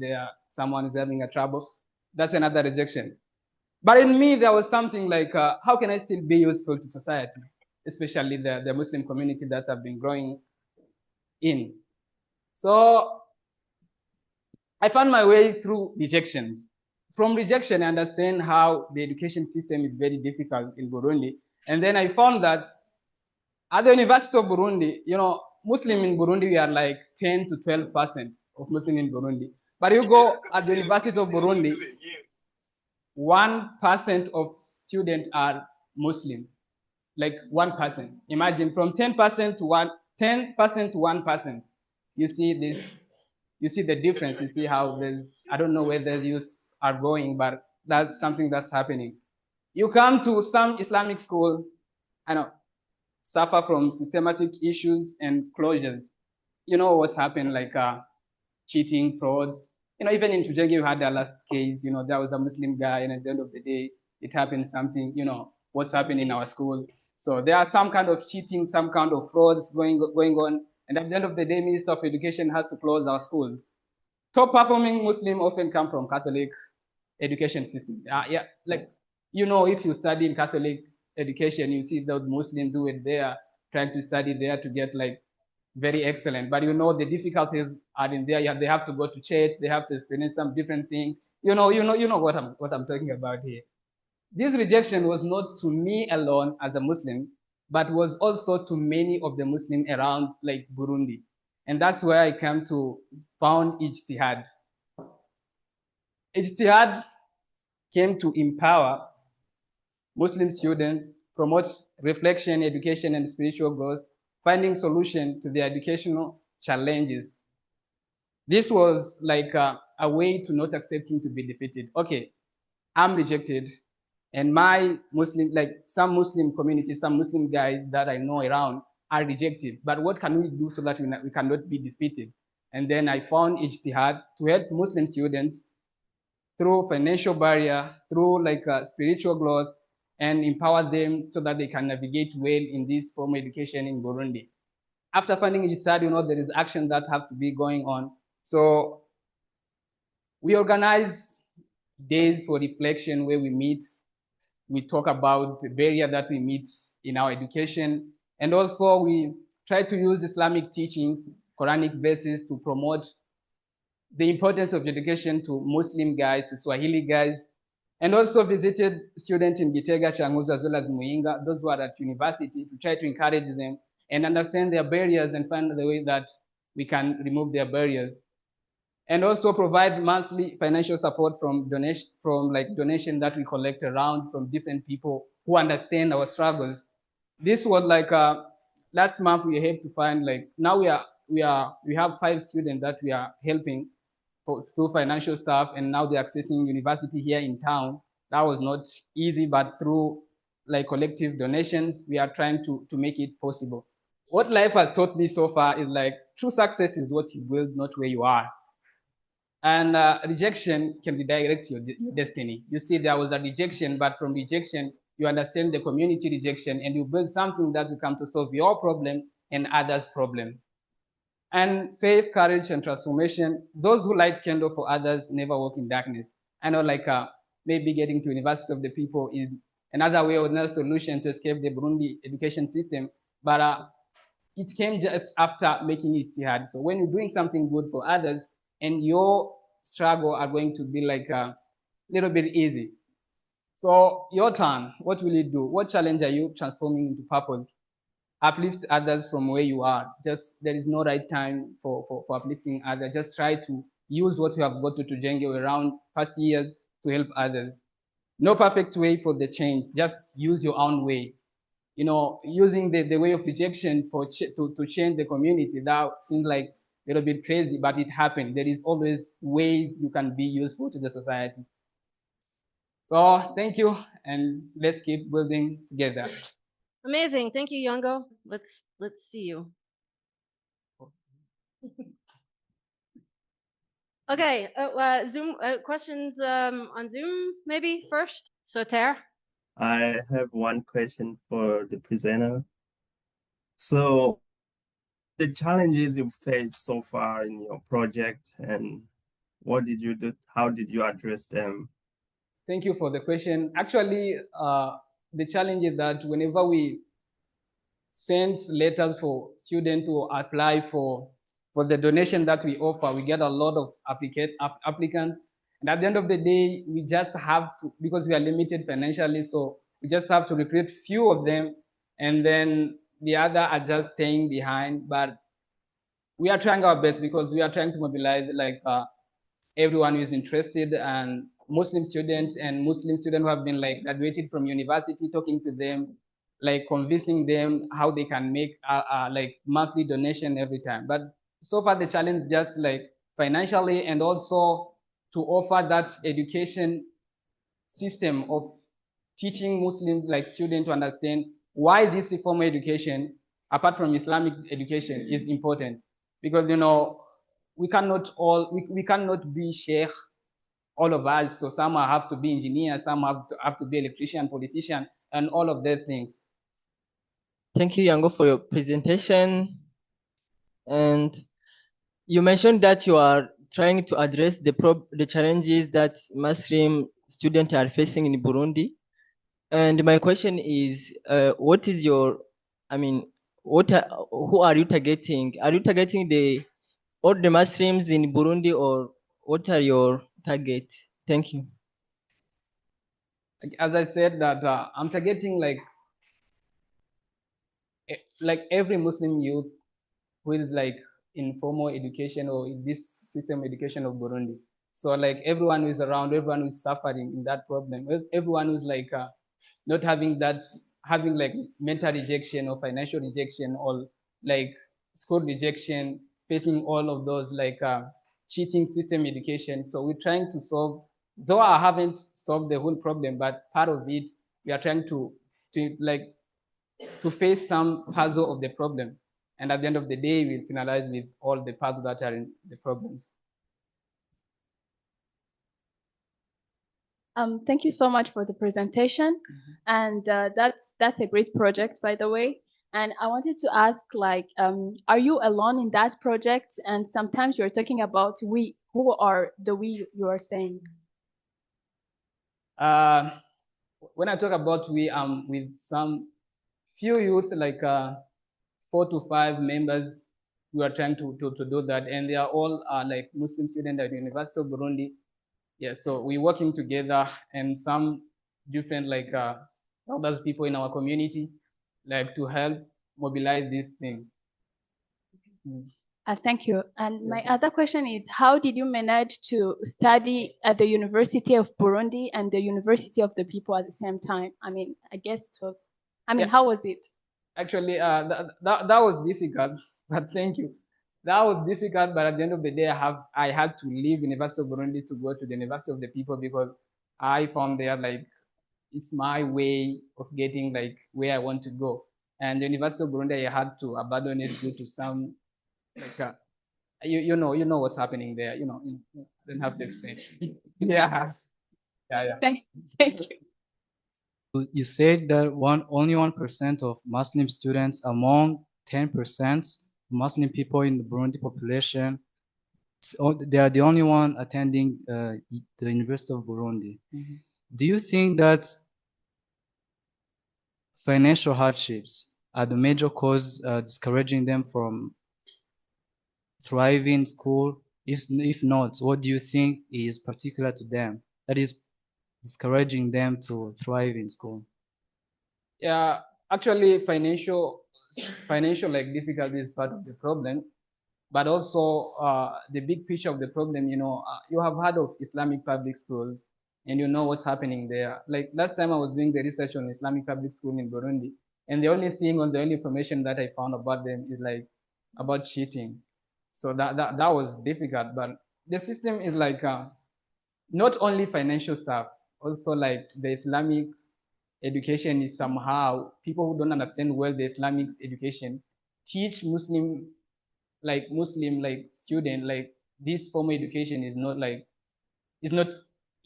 someone is having a trouble. That's another rejection. But in me, there was something like, how can I still be useful to society, especially the Muslim community that I've been growing in? So I found my way through rejections. From rejection, I understand how the education system is very difficult in Burundi. And then I found that at the University of Burundi, you know, Muslim in Burundi, we are like 10 to 12% of Muslim in Burundi. But you go at the University of Burundi, 1% of students are Muslim, like 1%. Imagine from 10% to 10% to 1%. You see this, you see the difference. You see how there's, I don't know where the youth are going, but that's something that's happening. You come to some Islamic school, I know, suffer from systematic issues and closures. You know what's happened, like cheating, frauds. You know, even in Tujenge, you had the last case, you know, there was a Muslim guy, and at the end of the day, it happened something, you know, what's happened in our school. So there are some kind of cheating, some kind of frauds going on. And at the end of the day, Minister of Education has to close our schools. Top performing Muslim often come from Catholic education system. Yeah, like, you know, if you study in Catholic education, you see those Muslims do it there, trying to study there to get like very excellent. But you know, the difficulties are in there. They have to go to church. They have to experience some different things. You know what I'm talking about here. This rejection was not to me alone as a Muslim, but was also to many of the Muslims around like Burundi. And that's where I came to found Ijtihad. Ijtihad came to empower Muslim students, promote reflection, education, and spiritual growth, finding solution to their educational challenges. This was like a way to not accepting to be defeated. Okay, I'm rejected, and my Muslim, like some Muslim communities, some Muslim guys that I know around are rejected. But what can we do so that we cannot be defeated? And then I found Ijtihad to help Muslim students through financial barrier, through like spiritual growth, and empower them so that they can navigate well in this formal education in Burundi. After finding Ijtihad, you know, there is action that have to be going on. So we organize days for reflection where we meet, we talk about the barrier that we meet in our education, and also we try to use Islamic teachings, Quranic verses to promote the importance of education to Muslim guys, to Swahili guys, and also visited students in Gitega, Changuzo, as well as Muyinga, those who are at university, to try to encourage them and understand their barriers and find the way that we can remove their barriers. And also provide monthly financial support from donation that we collect around from different people who understand our struggles. This was like last month we had to find like, now we have 5 students that we are helping through financial stuff, and now they're accessing university here in town. That was not easy, but through like collective donations, we are trying to make it possible. What life has taught me so far is like true success is what you build, not where you are. And rejection can be direct to your destiny. You see, there was a rejection, but from rejection, you understand the community rejection, and you build something that will come to solve your problem and others' problem. And faith, courage, and transformation. Those who light candle for others never walk in darkness. I know, like maybe getting to University of the People is another way or another solution to escape the Burundi education system, but it came just after making Ijtihad. So when you're doing something good for others, and your struggle are going to be like a little bit easy. So your turn, what will you do? What challenge are you transforming into purpose? Uplift others from where you are. Just there is no right time for uplifting others. Just try to use what you have got to Tujenge around past years to help others. No perfect way for the change. Just use your own way. You know, using the way of rejection to change the community, that seems like a little bit crazy, but it happened. There is always ways you can be useful to the society. So thank you, and let's keep building together. Amazing. Thank you, Yango. Let's see you. Okay, Zoom questions on Zoom maybe first. Soter. I have one question for the presenter. So the challenges you faced so far in your project, and what did you do? How did you address them? Thank you for the question. Actually, the challenge is that whenever we send letters for students to apply for the donation that we offer, we get a lot of applicants. And at the end of the day, we just have to, because we are limited financially, so we just have to recruit few of them, and then the other are just staying behind. But we are trying our best because we are trying to mobilize like everyone who is interested, and Muslim students who have been like graduated from university, talking to them, like convincing them how they can make like monthly donation every time. But so far the challenge just like financially, and also to offer that education system of teaching Muslim like students to understand why this formal education, apart from Islamic education, is important. Because we cannot we cannot be sheikh, all of us. So some have to be engineers, some have to be electrician, politician, and all of those things. Thank you, Yango, for your presentation. And you mentioned that you are trying to address the challenges that Muslim students are facing in Burundi. And my question is, what is your, I mean, who are you targeting? Are you targeting all the Muslims in Burundi, or what are your target? Thank you. As I said, that I'm targeting like every Muslim youth who is like in formal education or in this system education of Burundi. So like everyone who is around, everyone who is suffering in that problem, everyone who's like not having like mental rejection or financial rejection or like school rejection, facing all of those like cheating system education. So we're trying to solve, though I haven't solved the whole problem, but part of it, we are trying to face some puzzle of the problem. And at the end of the day, we'll finalize with all the parts that are in the problems. Thank you so much for the presentation. And that's a great project, by the way. And I wanted to ask, like, are you alone in that project? And sometimes you're talking about we. Who are the we you are saying? When I talk about we, I'm with some few youth, like 4 to 5 members who are trying to do that, and they are all like Muslim students at the University of Burundi. Yeah, so we're working together, and some different like other people in our community, like to help mobilize these things. Thank you. And my other question is, how did you manage to study at the University of Burundi and the University of the People at the same time? I mean, I guess it was, how was it? Actually, that was difficult, but thank you. That was difficult, but at the end of the day, I had to leave University of Burundi to go to the University of the People, because I found there like it's my way of getting like where I want to go. And the University of Burundi, I had to abandon it due to some like you know what's happening there. You don't have to explain. Yeah. Thank you. You said that only 1% of Muslim students among 10% Muslim people in the Burundi population, they are the only one attending the University of Burundi. Mm-hmm. Do you think that financial hardships are the major cause discouraging them from thriving in school? If not, what do you think is particular to them that is discouraging them to thrive in school? Yeah, actually, financial like difficulty is part of the problem, but also the big picture of the problem. You have heard of Islamic public schools, and you know what's happening there. Like last time I was doing the research on Islamic public school in Burundi, and the only information that I found about them is like about cheating. So that was difficult, but the system is like not only financial stuff, also like the Islamic education is somehow, people who don't understand well the Islamic education teach Muslim student like this formal education is not like it's not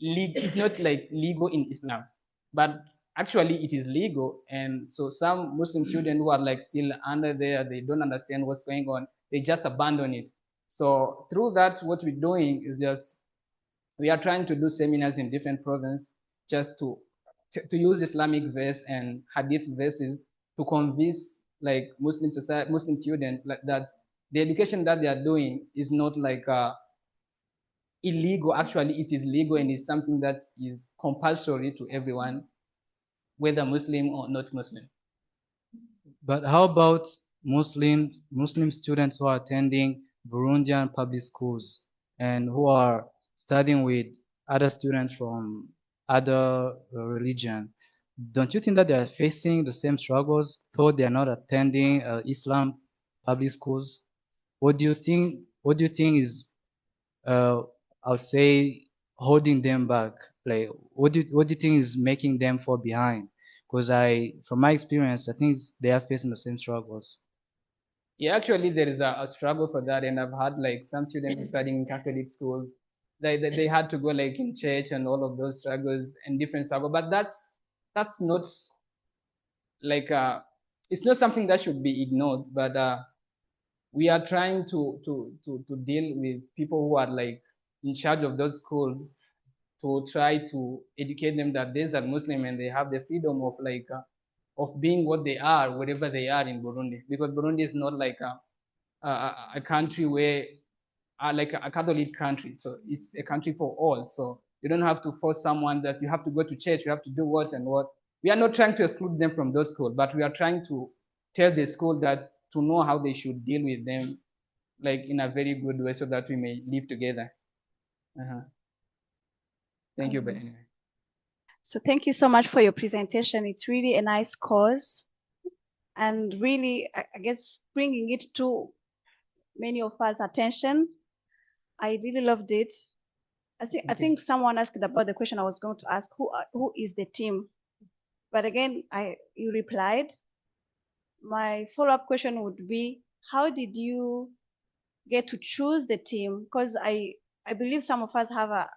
legal in Islam, but actually it is legal. And so some Muslim students who are like still under there, they don't understand what's going on, they just abandon it. So through that, what we're doing is just we are trying to do seminars in different provinces just to use Islamic verse and Hadith verses to convince like Muslim students like that the education that they are doing is not like illegal. Actually, it is legal, and it's something that is compulsory to everyone, whether Muslim or not Muslim. But how about Muslim students who are attending Burundian public schools and who are studying with other students from other religion, don't you think that they are facing the same struggles, though they are not attending Islam public schools? What do you think? What do you think is, I would say, holding them back? Like, what do you think is making them fall behind? Because from my experience, I think they are facing the same struggles. Yeah, actually, there is a struggle for that, and I've had like some students studying in Catholic schools. They had to go like in church and all of those struggles and different struggles. But that's not like it's not something that should be ignored. But we are trying to deal with people who are like in charge of those schools to try to educate them that these are Muslim and they have the freedom of like of being what they are wherever they are in Burundi, because Burundi is not like a country where like a Catholic country, so it's a country for all. So you don't have to force someone that you have to go to church, you have to do what and what. We are not trying to exclude them from those schools, but we are trying to tell the school that to know how they should deal with them, like in a very good way, so that we may live together. Thank you, Ben. So thank you so much for your presentation. It's really a nice cause, and really, I guess, bringing it to many of us attention. I really loved it. I think someone asked about the question I was going to ask, who is the team? But again, you replied. My follow-up question would be, how did you get to choose the team? Because I believe some of us have a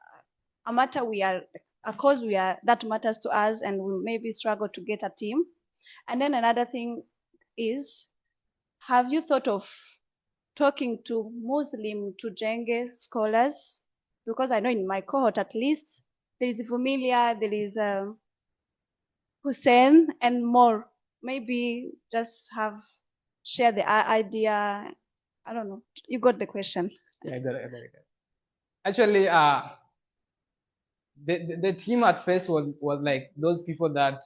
matter a cause that matters to us, and we maybe struggle to get a team. And then another thing is, have you thought of talking to Muslim Tujenge scholars? Because I know in my cohort, at least, there is Familia, there is Hussein, and more. Maybe just share the idea. I don't know. You got the question. Yeah, I got it. Actually, the team at first was like those people that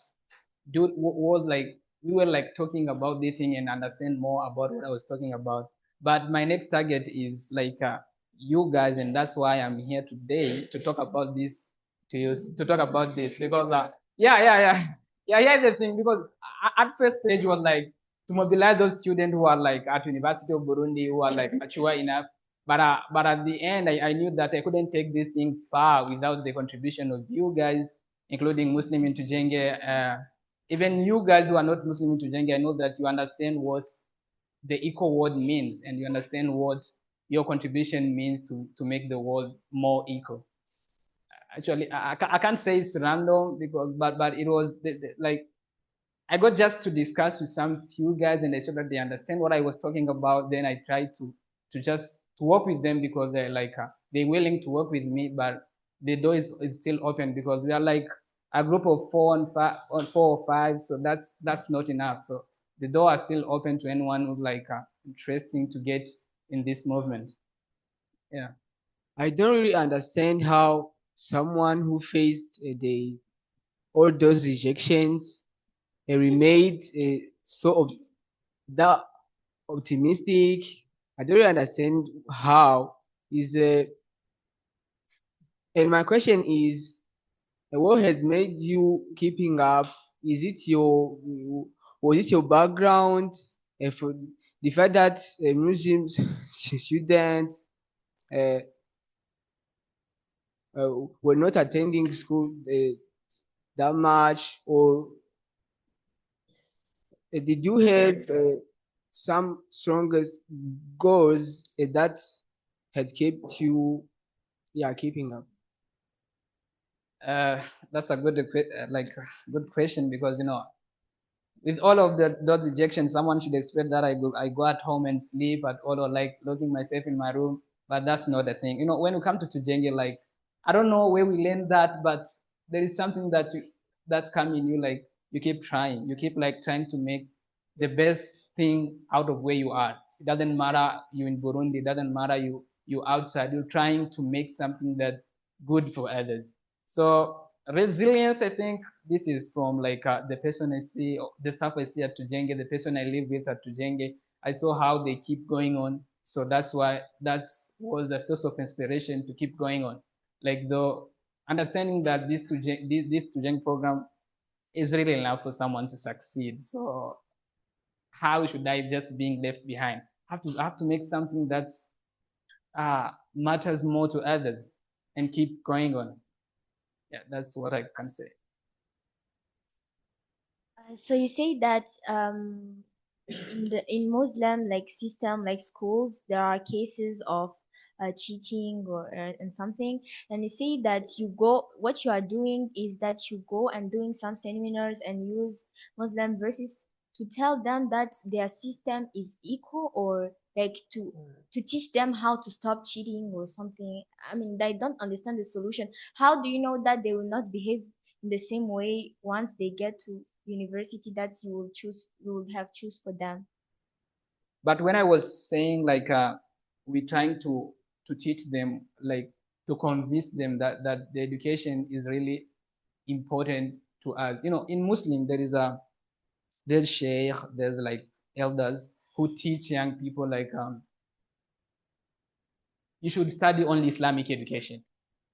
was like, we were like talking about this thing and understand more about what I was talking about. But my next target is like you guys, and that's why I'm here today to talk about this because here's the thing, because at first stage was like to mobilize those students who are like at University of Burundi, who are like mature enough. But at the end, I knew that I couldn't take this thing far without the contribution of you guys, including Muslim in Tujenge. Even you guys who are not Muslim in Tujenge, I know that you understand what the equal world means, and you understand what your contribution means to make the world more equal. Actually, I can't say it's random, because but it was like I got just to discuss with some few guys, and I saw that they understand what I was talking about. Then I tried to work with them, because they're like they're willing to work with me, but the door is still open, because we are like a group of 4 or 5, so that's not enough. So the door is still open to anyone who's like interesting to get in this movement. Yeah. I don't really understand how someone who faced all those rejections remained so that optimistic. I don't really understand how is and my question is, what has made you keeping up? Was it your background? For the fact that Muslim students were not attending school that much, or did you have some strongest goals that had kept you keeping up? That's a good question, because with all of those rejections, someone should expect that I go at home and sleep at all, or like locking myself in my room. But that's not the thing. When you come to Tujenge, like I don't know where we learned that, but there is something that's come in you. Like you keep trying, you keep like trying to make the best thing out of where you are. It doesn't matter you in Burundi, it doesn't matter you outside. You're trying to make something that's good for others. So resilience, I think this is from like the person I see, the stuff I see at Tujenge, the person I live with at Tujenge. I saw how they keep going on. So that's why that was a source of inspiration to keep going on. like the understanding that this Tujenge program is really enough for someone to succeed. So how should I just being left behind? I have to make something that's matters more to others and keep going on. Yeah, that's what I can say. So you say that in Muslim like system like schools there are cases of cheating or and something, and you say that what you are doing is that you go and doing some seminars and use Muslim verses to tell them that their system is equal, or like to teach them how to stop cheating or something. I mean, I don't understand the solution. How do you know that they will not behave in the same way once they get to university that you will have choose for them? But when I was saying like we're trying to teach them, like to convince them that the education is really important to us. You know, in Muslim there's sheikh, there's like elders who teach young people like you should study only Islamic education.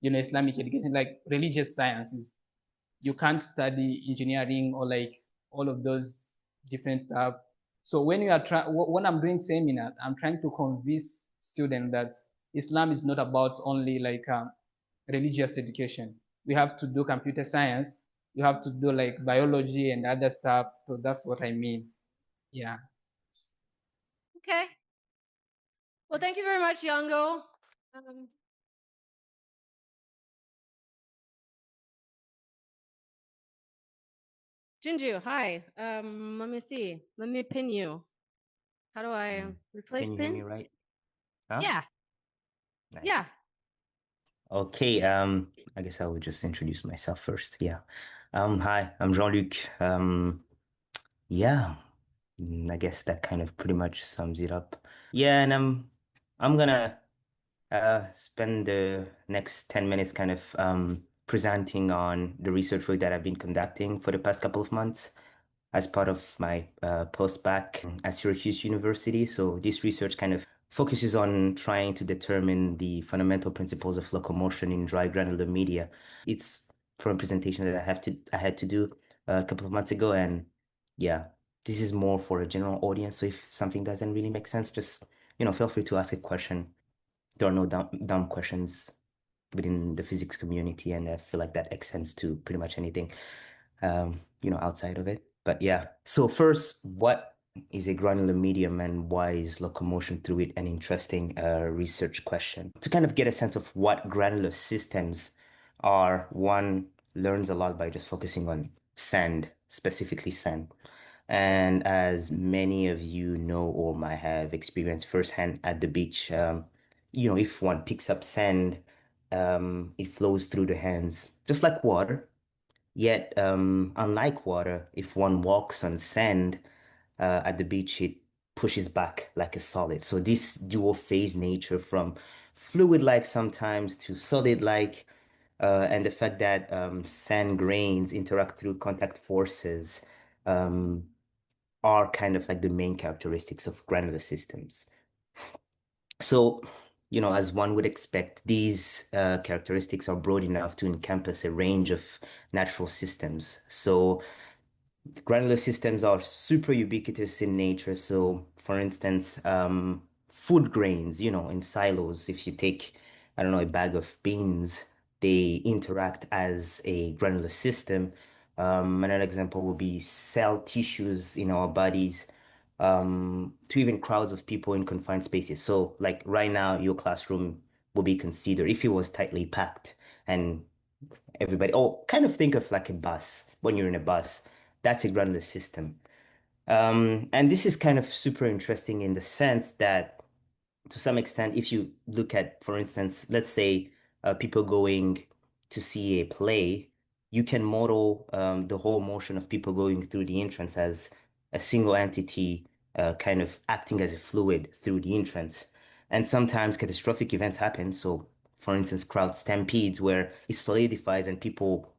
You know, Islamic education, like religious sciences. You can't study engineering or like all of those different stuff. So when you are when I'm doing seminar, I'm trying to convince students that Islam is not about only like religious education. We have to do computer science. You have to do like biology and other stuff. So that's what I mean. Yeah. Okay. Well, thank you very much, Yango. Jinju, hi. Let me see. Let me pin you. How do I replace Can you pin? hear me right? Huh? Yeah. Nice. Yeah. Okay, I guess I will just introduce myself first. Yeah. Hi, I'm Jean-Luc. Yeah, I guess that kind of pretty much sums it up. Yeah, and I'm gonna spend the next 10 minutes kind of presenting on the research work that I've been conducting for the past couple of months as part of my post-bac at Syracuse University. So this research kind of focuses on trying to determine the fundamental principles of locomotion in dry granular media. It's from a presentation that I had to do a couple of months ago, and yeah, this is more for a general audience. So if something doesn't really make sense, just feel free to ask a question. There are no dumb questions within the physics community, and I feel like that extends to pretty much anything outside of it. But yeah, so first, what is a granular medium and why is locomotion through it an interesting research question? To kind of get a sense of what granular systems are, one learns a lot by just focusing on sand, specifically sand. And as many of you know or might have experienced firsthand at the beach, if one picks up sand, it flows through the hands just like water. Yet, unlike water, if one walks on sand at the beach, it pushes back like a solid. So this dual phase nature from fluid-like sometimes to solid-like, and the fact that sand grains interact through contact forces are kind of like the main characteristics of granular systems. So, as one would expect, these characteristics are broad enough to encompass a range of natural systems. So, granular systems are super ubiquitous in nature. So, for instance, food grains, in silos, if you take, I don't know, a bag of beans, they interact as a granular system. Another example would be cell tissues in our bodies, to even crowds of people in confined spaces. So, like right now, your classroom will be considered if it was tightly packed and everybody, kind of think of like a bus. When you're in a bus, that's a granular system. And this is kind of super interesting in the sense that, to some extent, if you look at, for instance, let's say people going to see a play, you can model the whole motion of people going through the entrance as a single entity, kind of acting as a fluid through the entrance. And sometimes catastrophic events happen. So, for instance, crowd stampedes where it solidifies and people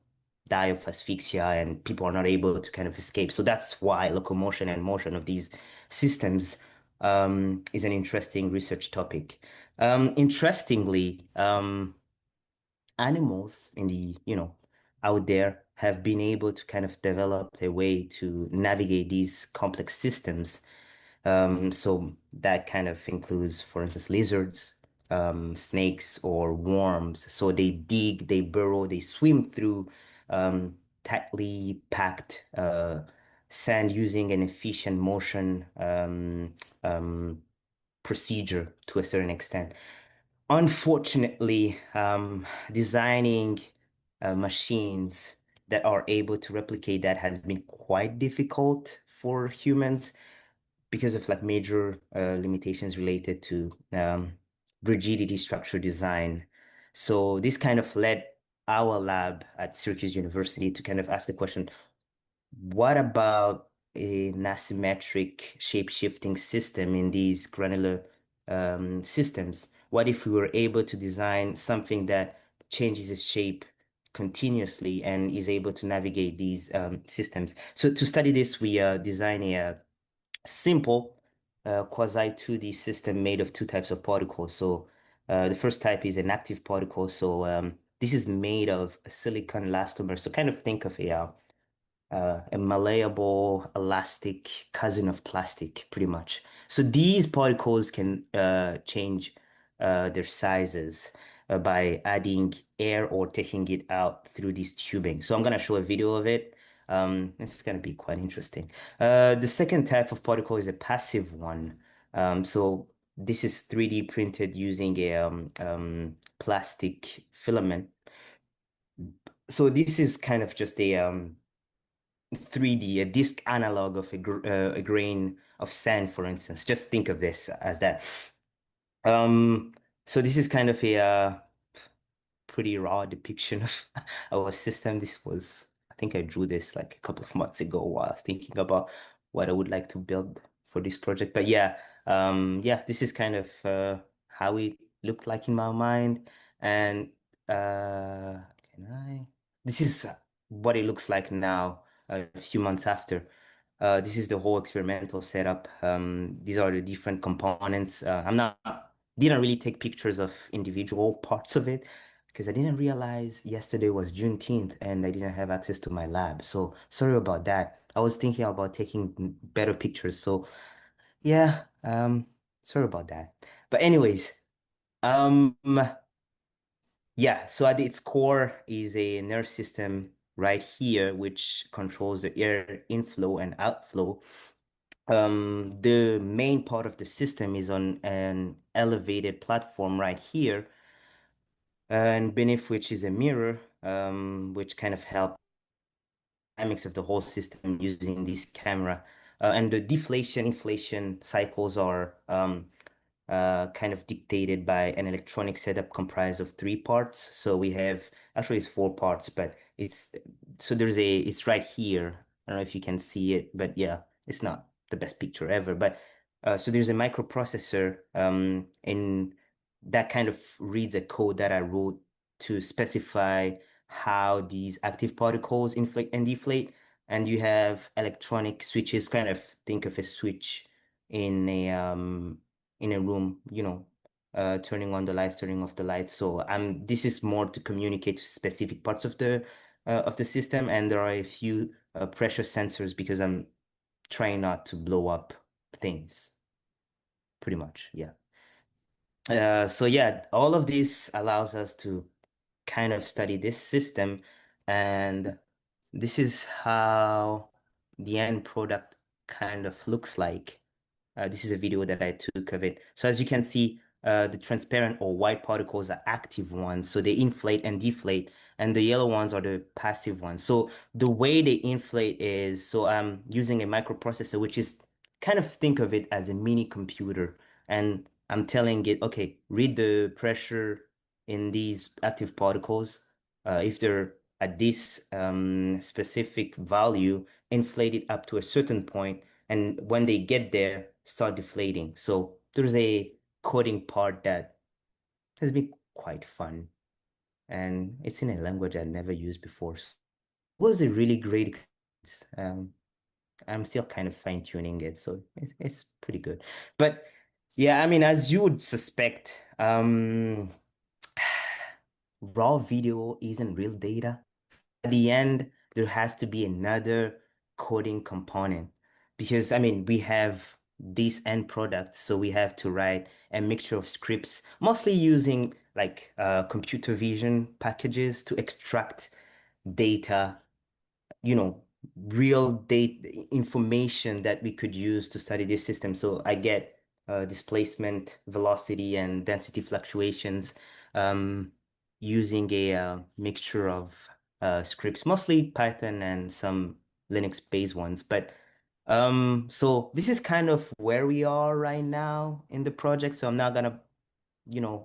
die of asphyxia and people are not able to kind of escape. So that's why locomotion and motion of these systems is an interesting research topic. Interestingly, animals in the, out there have been able to kind of develop a way to navigate these complex systems. So that kind of includes, for instance, lizards, snakes, or worms. So they dig, they burrow, they swim through tightly packed sand using an efficient motion procedure to a certain extent. Unfortunately, designing machines that are able to replicate that has been quite difficult for humans because of like major limitations related to rigidity structure design. So this kind of led our lab at Syracuse University to kind of ask a question, what about an asymmetric shape-shifting system in these granular systems? What if we were able to design something that changes its shape continuously and is able to navigate these systems? So to study this, we design a simple quasi 2D system made of two types of particles. So the first type is an active particle. So this is made of a silicon elastomer. So kind of think of a malleable, elastic cousin of plastic, pretty much. So these particles can change their sizes by adding air or taking it out through this tubing. So I'm going to show a video of it. This is going to be quite interesting. The second type of particle is a passive one. So this is 3D printed using a plastic filament. So this is kind of just a 3D, a disc analog of a grain of sand, for instance. Just think of this as that. So this is kind of a pretty raw depiction of our system. This was, I think I drew this like a couple of months ago while thinking about what I would like to build for this project. But yeah, this is kind of how it looked like in my mind. And this is what it looks like now, a few months after. This is the whole experimental setup. These are the different components. Didn't really take pictures of individual parts of it because I didn't realize yesterday was Juneteenth and I didn't have access to my lab. So sorry about that. I was thinking about taking better pictures. So yeah, sorry about that. But anyways, yeah, so at its core is a nerve system right here, which controls the air inflow and outflow. The main part of the system is on an elevated platform right here, and beneath which is a mirror, which kind of helps dynamics of the whole system using this camera. And the deflation, inflation cycles are kind of dictated by an electronic setup comprised of 3 parts. So we have, actually it's 4 parts, but it's right here. I don't know if you can see it, but yeah, it's not the best picture ever. But so there's a microprocessor, and that kind of reads a code that I wrote to specify how these active particles inflate and deflate. And you have electronic switches, kind of think of a switch in a room, turning on the lights, turning off the lights. So this is more to communicate to specific parts of the system, and there are a few pressure sensors because I'm trying not to blow up things. Pretty much, yeah. So yeah, all of this allows us to kind of study this system, and this is how the end product kind of looks like. This is a video that I took of it. So as you can see, the transparent or white particles are active ones. So they inflate and deflate, and the yellow ones are the passive ones. So the way they inflate is, so I'm using a microprocessor, which is kind of think of it as a mini computer. And I'm telling it, okay, read the pressure in these active particles. If they're at this specific value, inflate it up to a certain point, and when they get there, start deflating. So there's a coding part that has been quite fun, and it's in a language I'd never used before. So it was a really great experience. I'm still kind of fine-tuning it, so it's pretty good. But yeah, I mean, as you would suspect, raw video isn't real data. At the end, there has to be another coding component because, I mean, we have this end product, so we have to write a mixture of scripts, mostly using like computer vision packages to extract data, you know, real data information that we could use to study this system. So I get displacement, velocity, and density fluctuations using a mixture of scripts, mostly Python and some Linux-based ones. But so this is kind of where we are right now in the project. So I'm not gonna,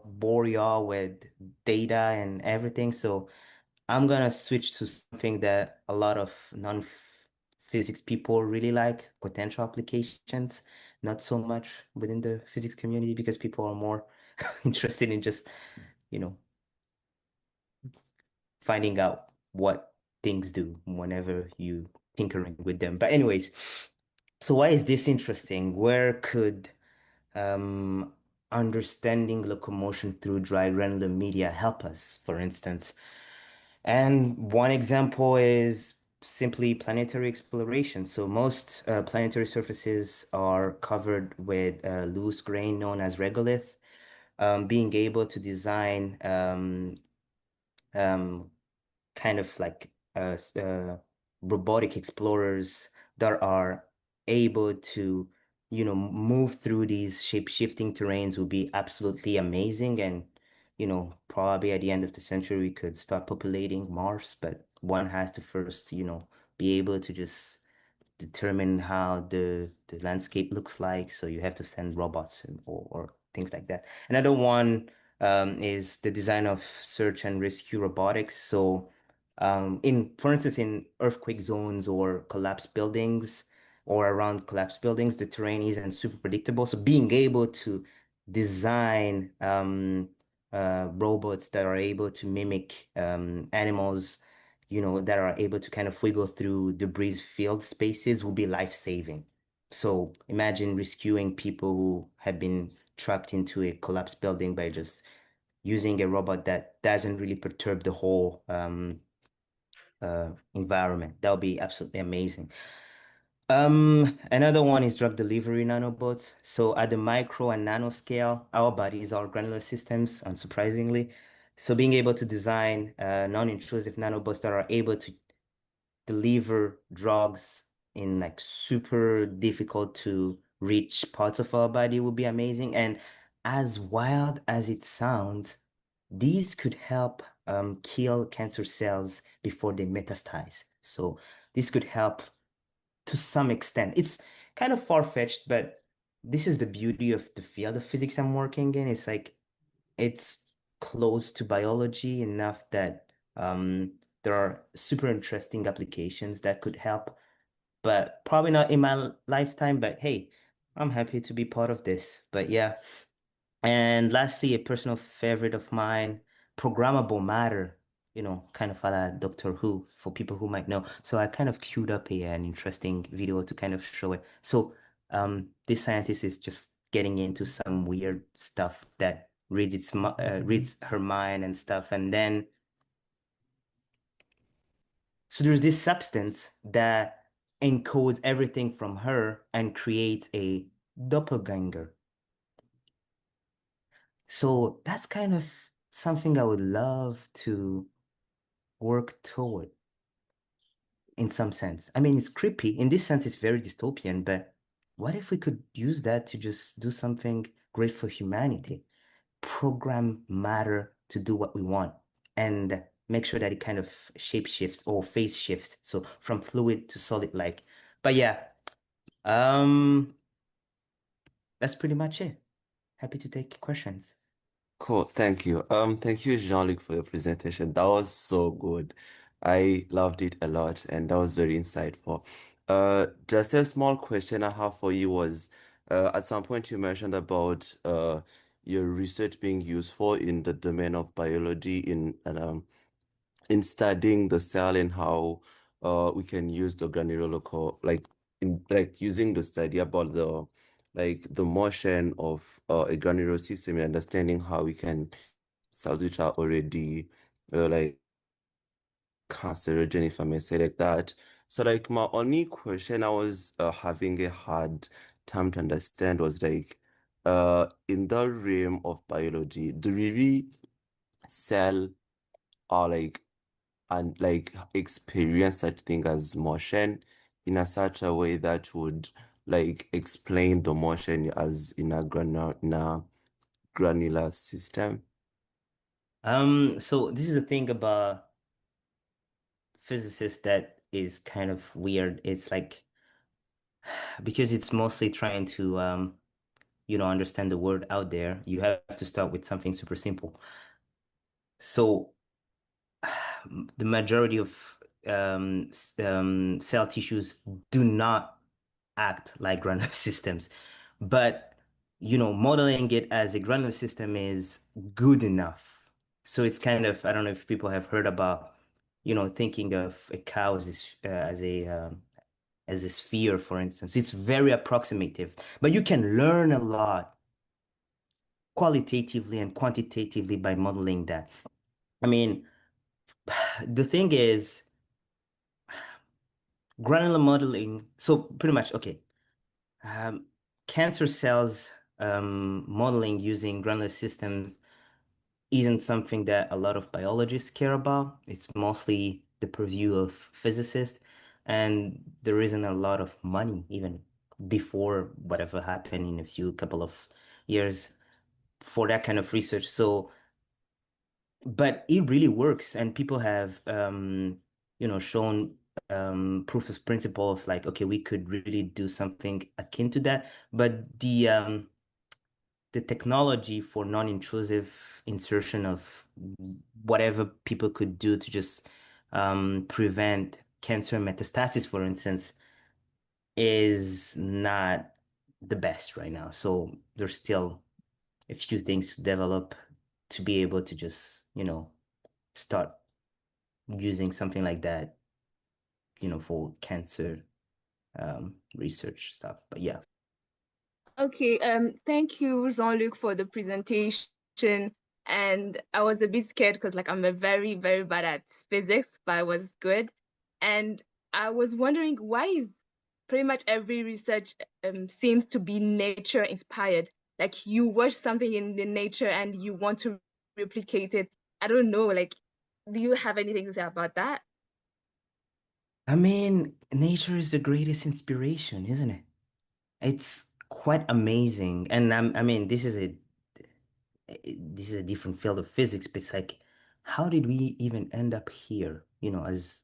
bore y'all with data and everything. So I'm gonna switch to something that a lot of non-physics people really like, potential applications, not so much within the physics community because people are more interested in just, you know, finding out what things do whenever you tinkering with them. But anyways, so why is this interesting? Where could understanding locomotion through dry granular media help us, for instance? And one example is simply planetary exploration. So most planetary surfaces are covered with loose grain known as regolith. Being able to design um, kind of like robotic explorers that are able to, move through these shape-shifting terrains will be absolutely amazing. And, probably at the end of the century, we could start populating Mars, but one has to first, be able to just determine how the landscape looks like. So you have to send robots or things like that. Another one is the design of search and rescue robotics. So for instance, in earthquake zones or collapsed buildings or around collapsed buildings, the terrain isn't super predictable. So being able to design robots that are able to mimic animals, that are able to kind of wiggle through debris filled spaces will be life-saving. So imagine rescuing people who have been trapped into a collapsed building by just using a robot that doesn't really perturb the whole environment. That would be absolutely amazing. Another one is drug delivery nanobots. So at the micro and nano scale, our bodies are granular systems, unsurprisingly. So being able to design non-intrusive nanobots that are able to deliver drugs in like super difficult to reach parts of our body would be amazing. And as wild as it sounds, these could help kill cancer cells before they metastasize. So this could help to some extent. It's kind of far-fetched, but this is the beauty of the field of physics I'm working in. It's like it's close to biology enough that there are super interesting applications that could help, but probably not in my lifetime. But hey, I'm happy to be part of this. But yeah. And lastly, a personal favorite of mine, programmable matter, kind of a la Doctor Who for people who might know. So I kind of queued up an interesting video to kind of show it. So this scientist is just getting into some weird stuff that reads her mind and stuff. And then, so there's this substance that encodes everything from her and creates a doppelganger. So that's kind of something I would love to work toward in some sense. I mean, it's creepy. In this sense, it's very dystopian, but what if we could use that to just do something great for humanity? Program matter to do what we want and make sure that it kind of shape shifts or phase shifts. So from fluid to solid like. But yeah, um, that's pretty much it. Happy to take questions. Cool, thank you. Thank you, Jean-Luc, for your presentation. That was so good. I loved it a lot, and that was very insightful. Just a small question I have for you was, at some point you mentioned about your research being useful in the domain of biology in studying the cell and how we can use the granular local like using the study about the motion of a granular system and understanding how we can cells which are already like cancerogen, if I may say like that. So like my only question I was having a hard time to understand was like in the realm of biology, do we really cell or and experience such thing as motion in a such a way that would like explain the motion as in a granular system? So this is the thing about physicists that is kind of weird. It's like because it's mostly trying to understand the word out there, you have to start with something super simple. So the majority of cell tissues do not act like granular systems, but modeling it as a granular system is good enough. So it's kind of, I don't know if people have heard about, thinking of a cow as a sphere, for instance. It's very approximative, but you can learn a lot qualitatively and quantitatively by modeling that. I mean, the thing is, granular modeling, so pretty much, okay, um, cancer cells modeling using granular systems isn't something that a lot of biologists care about. It's mostly the purview of physicists, and there isn't a lot of money even before whatever happened in a few couple of years for that kind of research. So, but it really works, and people have shown proof of principle of like, okay, we could really do something akin to that. But the technology for non-intrusive insertion of whatever people could do to just prevent cancer metastasis, for instance, is not the best right now. So there's still a few things to develop to be able to just, start using something like that, for cancer research stuff. But yeah. Okay, thank you, Jean-Luc, for the presentation. And I was a bit scared because like I'm a very, very bad at physics, but I was good. And I was wondering why is pretty much every research seems to be nature inspired. Like you watch something in the nature and you want to replicate it. I don't know, like, do you have anything to say about that? I mean, nature is the greatest inspiration, isn't it? It's quite amazing. And I mean, this is a different field of physics, but it's like, how did we even end up here, as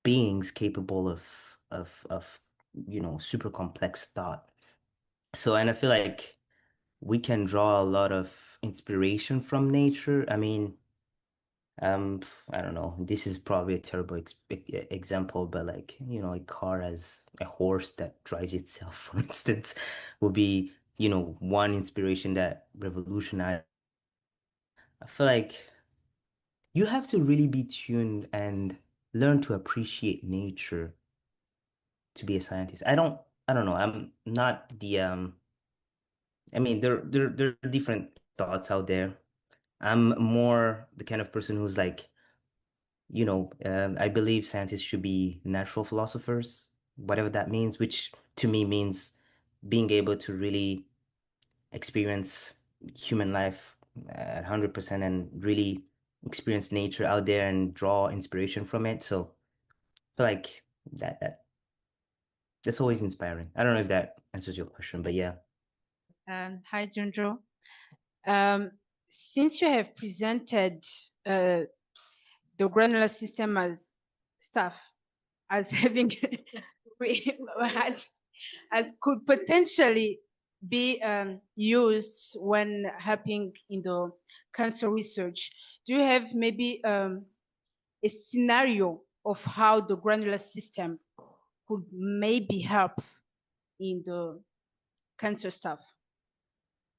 beings capable of super complex thought? So, and I feel like we can draw a lot of inspiration from nature. I mean, I don't know. This is probably a terrible example, but like, a car as a horse that drives itself, for instance, would be, one inspiration that revolutionized. I feel like you have to really be tuned and learn to appreciate nature to be a scientist. I don't know. I'm not the I mean, there are different thoughts out there. I'm more the kind of person who's like, I believe scientists should be natural philosophers, whatever that means, which to me means being able to really experience human life at 100% and really experience nature out there and draw inspiration from it. So I feel like that's always inspiring. I don't know if that answers your question, but yeah. Hi, Junjo. Since you have presented the granular system as stuff, as having as could potentially be used when helping in the cancer research, do you have maybe a scenario of how the granular system could maybe help in the cancer stuff?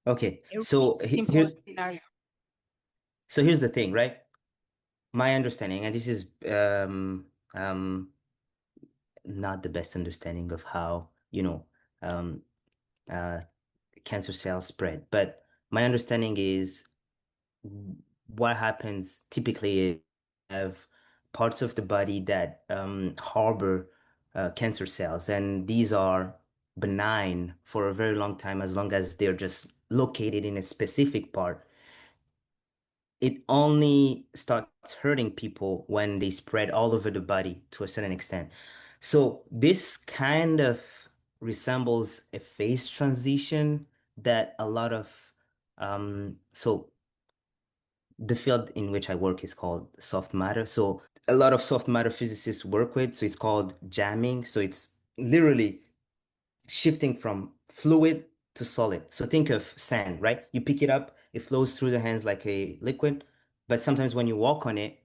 Okay, A so simple scenario. So here's the thing, right? My understanding, and this is not the best understanding of how, um, uh, cancer cells spread, but my understanding is what happens typically is you have parts of the body that harbor cancer cells, and these are benign for a very long time as long as they're just located in a specific part. It only starts hurting people when they spread all over the body to a certain extent. So this kind of resembles a phase transition that a lot of so the field in which I work is called soft matter. So a lot of soft matter physicists work with, so it's called jamming. So it's literally shifting from fluid to solid. So think of sand, right? You pick it up, it flows through the hands like a liquid, but sometimes when you walk on it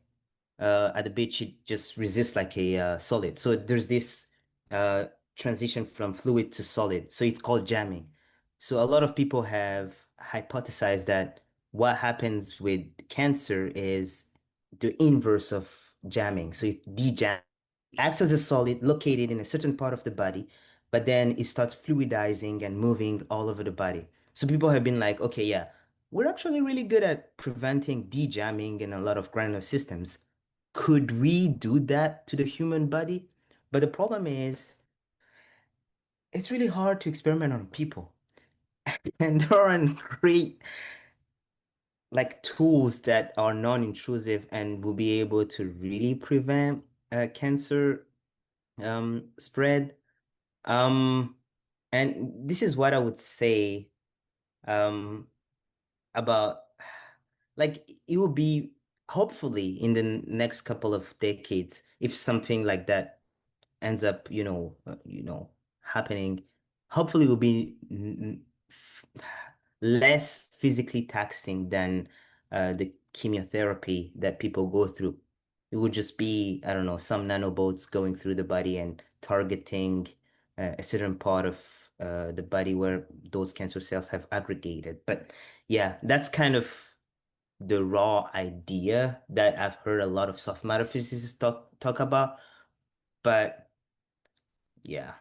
at the beach, it just resists like a solid. So there's this uh, transition from fluid to solid. So it's called jamming. So a lot of people have hypothesized that what happens with cancer is the inverse of jamming. So it dejams, acts as a solid located in a certain part of the body, but then it starts fluidizing and moving all over the body. So people have been like, okay, yeah, we're actually really good at preventing dejamming in a lot of granular systems. Could we do that to the human body? But the problem is, it's really hard to experiment on people. And there aren't great like tools that are non-intrusive and will be able to really prevent cancer spread. Um, and this is what I would say um, about like it will be hopefully in the next couple of decades if something like that ends up, happening. Hopefully, it will be less physically taxing than the chemotherapy that people go through. It would just be, I don't know, some nanobots going through the body and targeting a certain part of the body where those cancer cells have aggregated. But yeah, that's kind of the raw idea that I've heard a lot of soft matter physicists talk about. But yeah,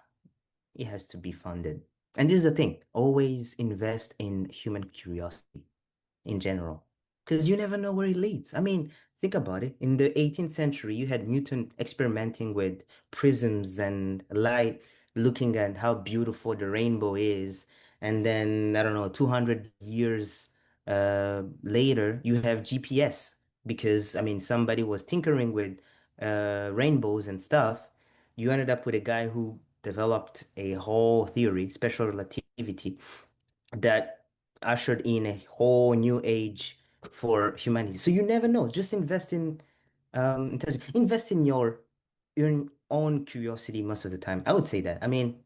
it has to be funded. And this is the thing, always invest in human curiosity in general, because you never know where it leads. I mean, think about it. In the 18th century, you had Newton experimenting with prisms and light, looking at how beautiful the rainbow is. And then, I don't know, 200 years later, you have GPS, because, I mean, somebody was tinkering with rainbows and stuff. You ended up with a guy who developed a whole theory, special relativity, that ushered in a whole new age for humanity. So you never know. Just invest in intelligence. Invest in your own curiosity most of the time. I would say that. I mean,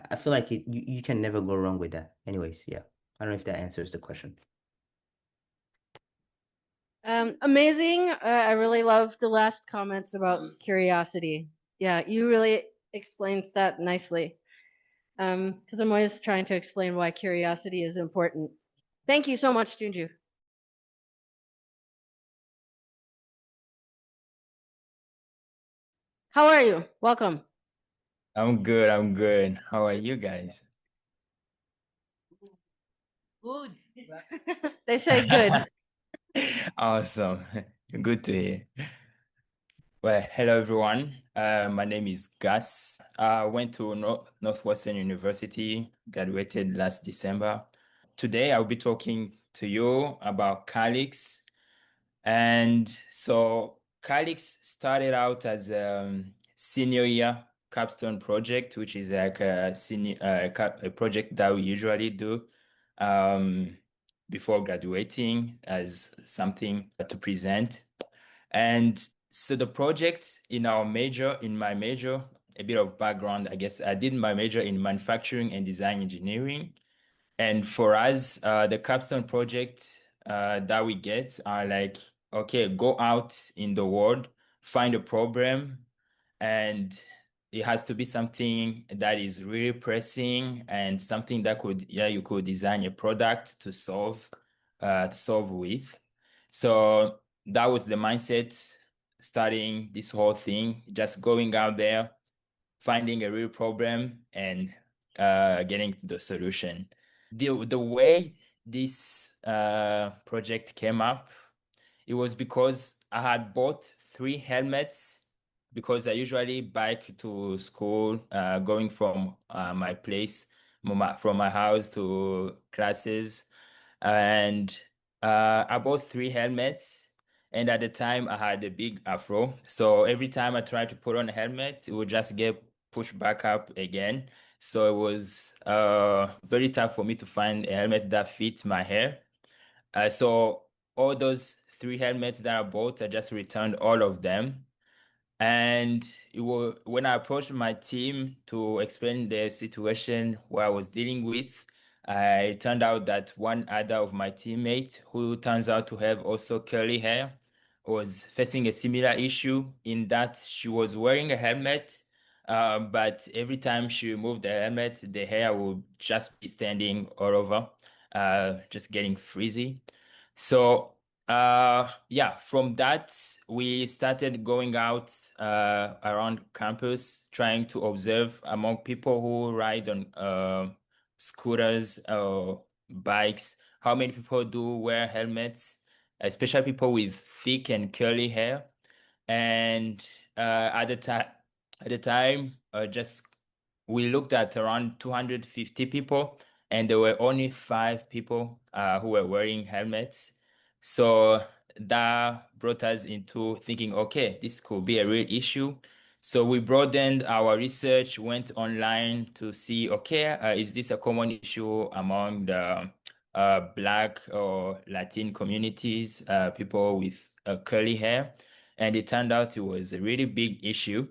I feel like you can never go wrong with that. Anyways, yeah. I don't know if that answers the question. Amazing. I really love the last comments about curiosity. Yeah, you really explained that nicely. Because I'm always trying to explain why curiosity is important. Thank you so much, Junju. How are you? Welcome. I'm good. I'm good. How are you guys? Good. They say good. Awesome. Good to hear. Well, hello everyone. My name is Gus. I went to Northwestern University, graduated last December. Today I'll be talking to you about Calyx. And so Calyx started out as a senior year capstone project, which is like a a project that we usually do before graduating as something to present. And so the project in my major, a bit of background, I guess I did my major in manufacturing and design engineering. And for us, the capstone project that we get are like, okay, go out in the world, find a problem, and it has to be something that is really pressing and something that you could design a product to solve with. So that was the mindset starting this whole thing, just going out there, finding a real problem and getting to the solution. The way this project came up, it was because I had bought 3 helmets because I usually bike to school, going from my place, from my house to classes. And I bought 3 helmets. And at the time, I had a big afro. So every time I tried to put on a helmet, it would just get pushed back up again. So it was very tough for me to find a helmet that fits my hair. So all those 3 helmets that I bought, I just returned all of them. And when I approached my team to explain the situation what I was dealing with, it turned out that one other of my teammates, who turns out to have also curly hair, was facing a similar issue in that she was wearing a helmet, but every time she removed the helmet, the hair would just be standing all over, just getting frizzy. So yeah, from that, we started going out around campus, trying to observe among people who ride on scooters or bikes, how many people do wear helmets, especially people with thick and curly hair. And at the time, just we looked at around 250 people, and there were only 5 people who were wearing helmets. So that brought us into thinking, okay, this could be a real issue. So we broadened our research, went online to see, okay, is this a common issue among the Black or Latin communities, people with curly hair? And it turned out it was a really big issue.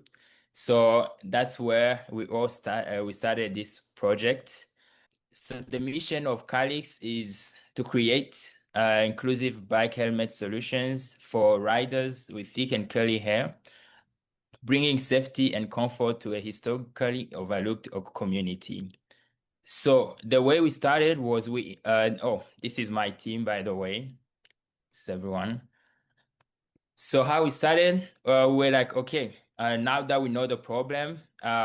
So that's where we started this project. So the mission of Calyx is to create inclusive bike helmet solutions for riders with thick and curly hair, bringing safety and comfort to a historically overlooked community. So the way we started was this is my team, by the way. This is everyone. So how we started, we're like, okay, now that we know the problem,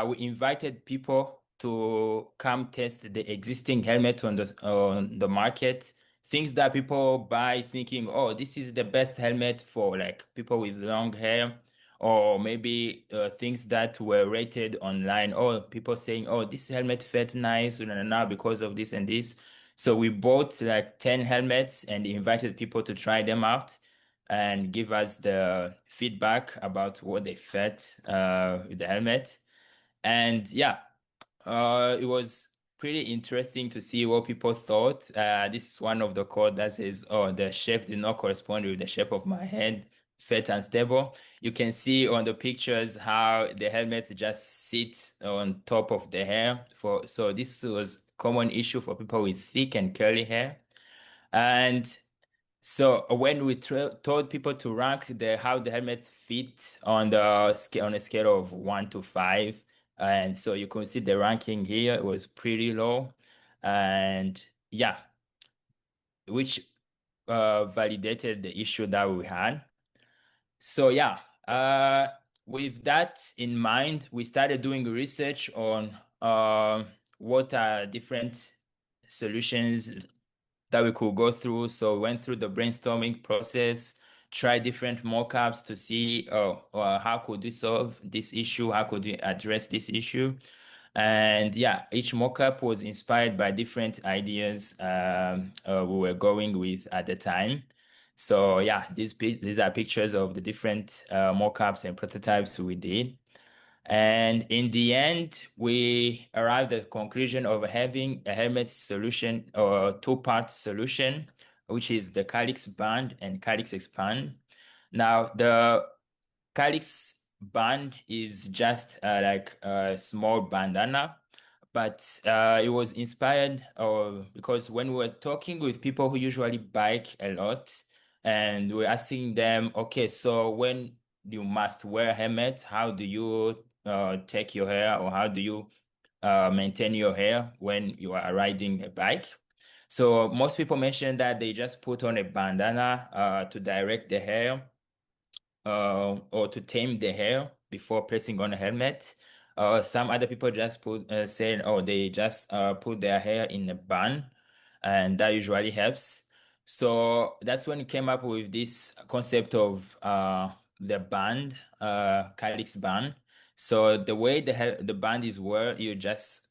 we invited people to come test the existing helmet on the market. Things that people buy thinking, oh, this is the best helmet for like people with long hair, or maybe things that were rated online. Oh, people saying, oh, this helmet felt nice, now because of this and this. So we bought like 10 helmets and invited people to try them out and give us the feedback about what they felt with the helmet. And yeah, it was pretty interesting to see what people thought. This is one of the code that says, oh, the shape did not correspond with the shape of my head, felt unstable. You can see on the pictures how the helmet just sits on top of the hair. So this was common issue for people with thick and curly hair. And so when we told people to rank how the helmets fit on a scale of 1 to 5, and so you can see the ranking here was pretty low, and yeah, which validated the issue that we had. So yeah, with that in mind, we started doing research on what are different solutions that we could go through. So we went through the brainstorming process, tried different mockups to see how could we solve this issue, how could we address this issue. And yeah, each mockup was inspired by different ideas we were going with at the time. So yeah, these are pictures of the different mockups and prototypes we did. And in the end, we arrived at the conclusion of having a helmet solution or 2-part solution, which is the Calyx band and Calyx expand. Now, the Calyx band is just like a small bandana, but it was inspired because when we were talking with people who usually bike a lot, and we're asking them, okay, so when you must wear a helmet, how do you take your hair, or how do you maintain your hair when you are riding a bike? So most people mention that they just put on a bandana to direct the hair or to tame the hair before placing on a helmet. Some other people just they just put their hair in a bun, and that usually helps. So that's when he came up with this concept of the band, Calyx band. So the way the band is wear, you just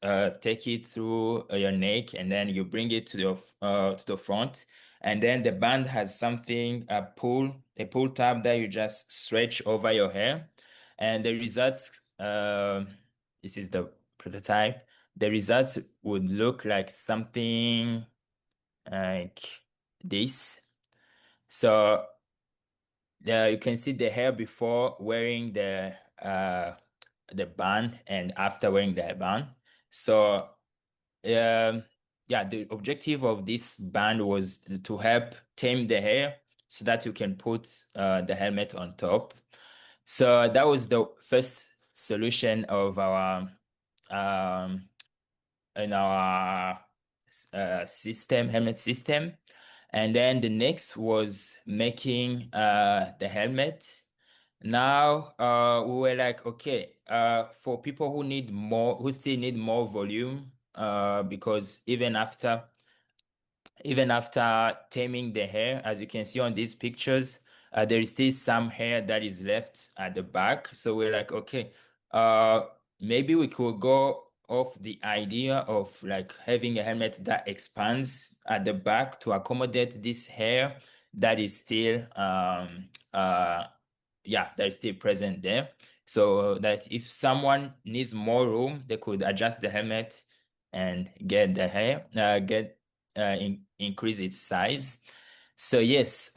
take it through your neck and then you bring it to the front, and then the band has something a pull tab that you just stretch over your hair, and the results. This is the prototype. The results would look like something like this. So you can see the hair before wearing the band and after wearing the band. So yeah, the objective of this band was to help tame the hair so that you can put the helmet on top. So that was the first solution of our in our helmet system. And then the next was making the helmet. Now we were like, okay, for people who still need more volume, because even after taming the hair, as you can see on these pictures, there is still some hair that is left at the back. So we're like, okay, maybe we could go off the idea of like having a helmet that expands at the back to accommodate this hair that is still that is still present there. So that if someone needs more room, they could adjust the helmet and get the hair, increase its size. So yes,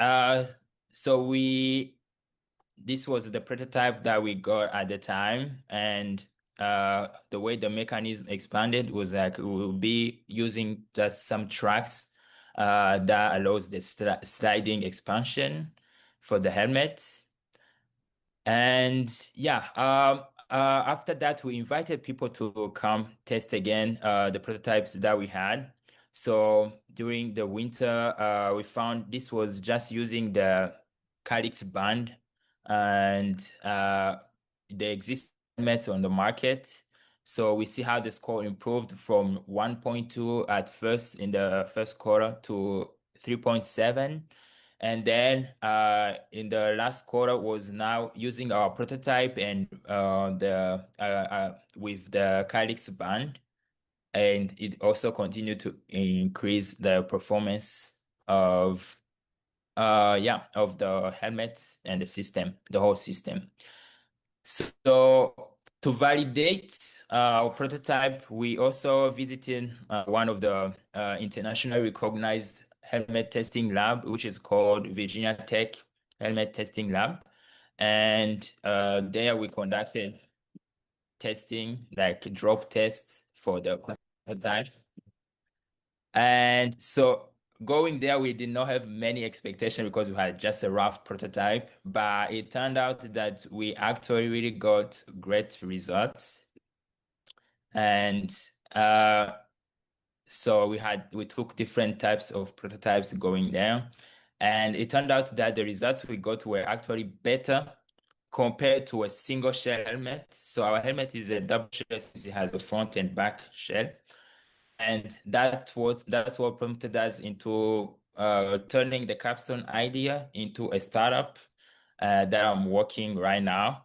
this was the prototype that we got at the time, and the way the mechanism expanded was like we will be using just some tracks that allows the sliding expansion for the helmet. And yeah, after that, we invited people to come test again the prototypes that we had. So during the winter, we found this was just using the Calyx band and the existing helmets on the market. So we see how the score improved from 1.2 at first in the first quarter to 3.7. And then in the last quarter was now using our prototype and with the Calyx band, and it also continued to increase the performance of the helmet and the system, the whole system. So to validate our prototype, we also visited one of the internationally recognized helmet testing lab, which is called Virginia Tech Helmet Testing Lab. And there we conducted testing, like drop tests for the prototype. And so going there, we did not have many expectations because we had just a rough prototype, but it turned out that we actually really got great results. And so we took different types of prototypes going there, and it turned out that the results we got were actually better compared to a single shell helmet. So our helmet is a double shell since it has a front and back shell. And that's what prompted us into turning the capstone idea into a startup that I'm working right now.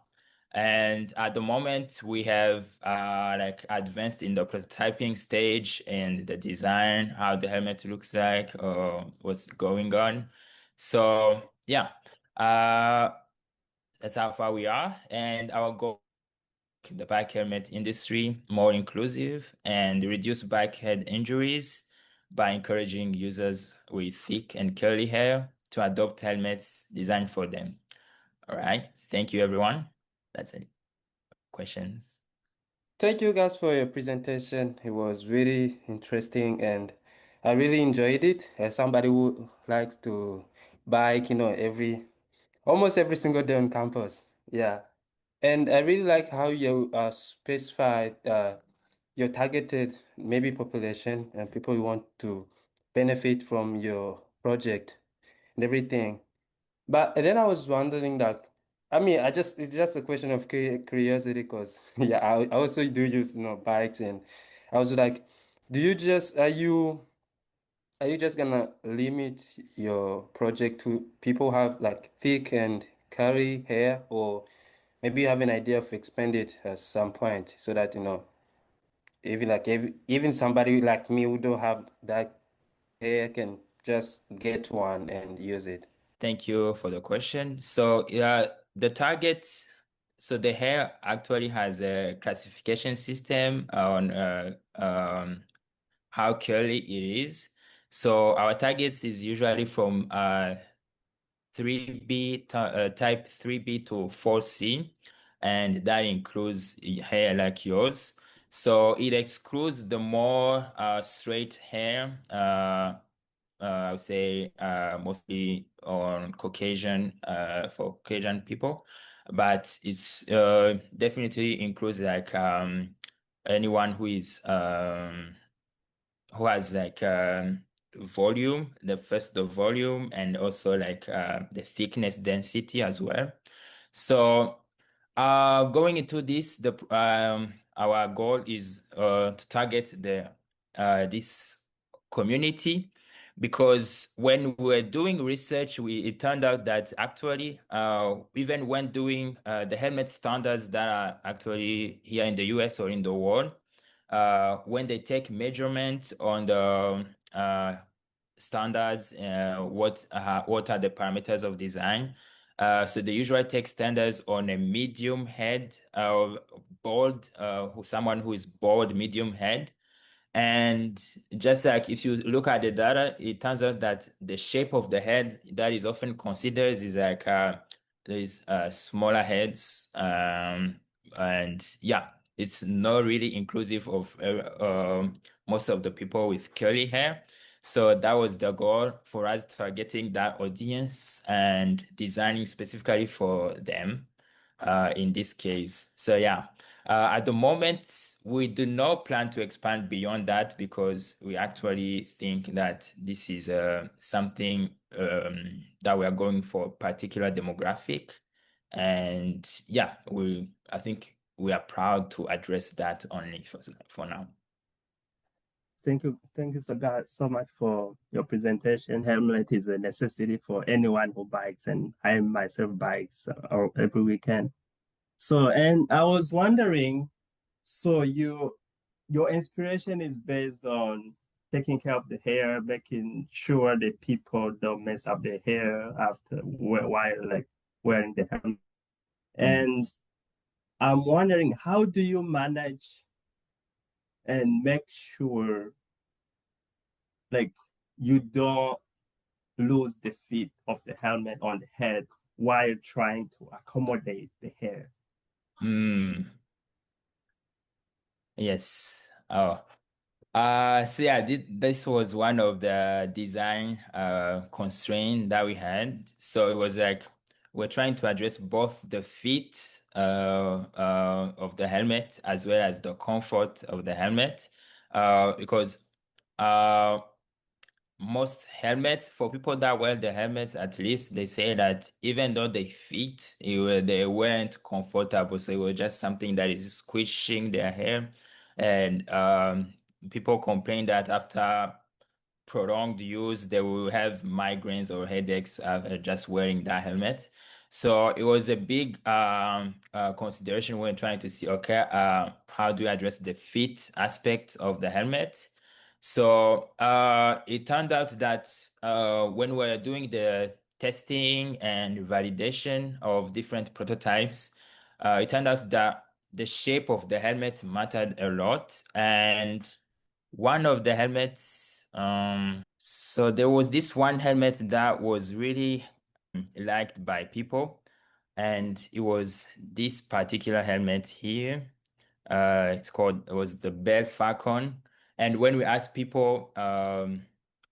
And at the moment, we have like advanced in the prototyping stage and the design, how the helmet looks like, what's going on. So yeah, that's how far we are, and our goal the bike helmet industry more inclusive and reduce bike head injuries by encouraging users with thick and curly hair to adopt helmets designed for them. All right. Thank you, everyone. That's it. Questions? Thank you guys for your presentation. It was really interesting and I really enjoyed it. As somebody who likes to bike, almost every single day on campus. Yeah. And I really like how you specified your targeted maybe population and people who want to benefit from your project and everything. But then I was wondering that, it's just a question of curiosity because yeah, I also do use, bikes and I was like, are you are you just gonna limit your project to people who have like thick and curly hair, or maybe you have an idea of expand it at some point so that even somebody like me who don't have that hair can just get one and use it? Thank you for the question. So, yeah, the target, so the hair actually has a classification system on how curly it is. So our target is usually from 3B, type 3B to 4C, and that includes hair like yours. So it excludes the more straight hair, I would say mostly on Caucasian, for Caucasian people, but it's definitely includes like anyone who has like volume, the volume, and also like the thickness density as well. So going into this, our goal is to target this community, because when we were doing research, it turned out that actually even when doing the helmet standards that are actually here in the US or in the world, when they take measurements on the standards, what are the parameters of design? So they usually take standards on a medium head, bald, someone who is bald, medium head. And just like if you look at the data, it turns out that the shape of the head that is often considered is like these smaller heads. And yeah, it's not really inclusive of most of the people with curly hair. So that was the goal for us, targeting that audience and designing specifically for them in this case. So yeah, at the moment, we do not plan to expand beyond that, because we actually think that this is something that we are going for a particular demographic. And yeah, I think we are proud to address that only for now. Thank you so much for your presentation. Helmet is a necessity for anyone who bikes, and I myself bikes every weekend. So, and I was wondering, so your inspiration is based on taking care of the hair, making sure that people don't mess up their hair after while like wearing the helmet. And I'm wondering, how do you manage and make sure like you don't lose the fit of the helmet on the head while trying to accommodate the hair? Yes. Oh. So yeah, this was one of the design constraint that we had. So it was like we're trying to address both the fit of the helmet as well as the comfort of the helmet, because most helmets, for people that wear the helmets, at least they say that even though they fit, they weren't comfortable. So it was just something that is squishing their hair. And people complain that after prolonged use, they will have migraines or headaches just wearing that helmet. So it was a big consideration when trying to see, okay, how do we address the fit aspect of the helmet? So it turned out that when we were doing the testing and validation of different prototypes, it turned out that the shape of the helmet mattered a lot. And one of the helmets, so there was this one helmet that was really liked by people, and it was this particular helmet here. It was the Bell Falcon. And when we asked people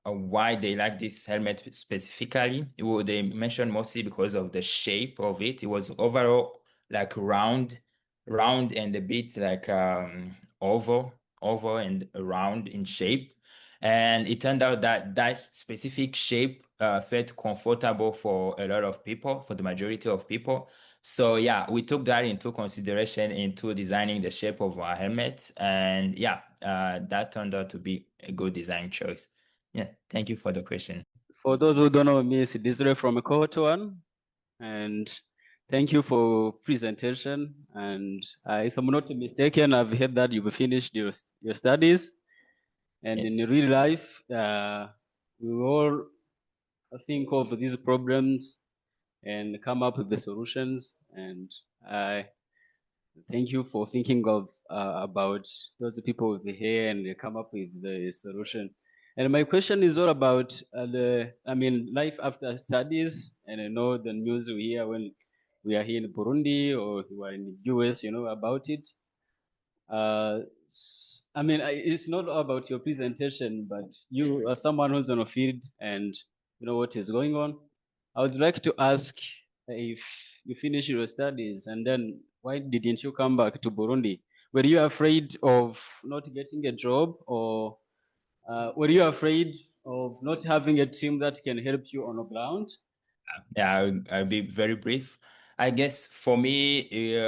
why they like this helmet specifically, they mentioned mostly because of the shape of it. It was overall like round and a bit like oval and round in shape. And it turned out that that specific shape felt comfortable for a lot of people, for the majority of people. So yeah, we took that into consideration into designing the shape of our helmet. And yeah, that turned out to be a good design choice. Yeah, thank you for the question. For those who don't know me, it's Desiree from Cohort 1, and thank you for presentation. And if I'm not mistaken, I've heard that you've finished your studies, and Yes. in real life, we all think of these problems and come up with the solutions. And I thank you for thinking of about those people with the hair and they come up with the solution. And my question is all about life after studies. And I know the news we hear when we are here in Burundi or we are in the US, about it. It's not about your presentation, but you are someone who's on a field and you know what is going on. I would like to ask if you finish your studies and then why didn't you come back to Burundi? Were you afraid of not getting a job, or were you afraid of not having a team that can help you on the ground? Yeah, I'll be very brief. I guess for me, it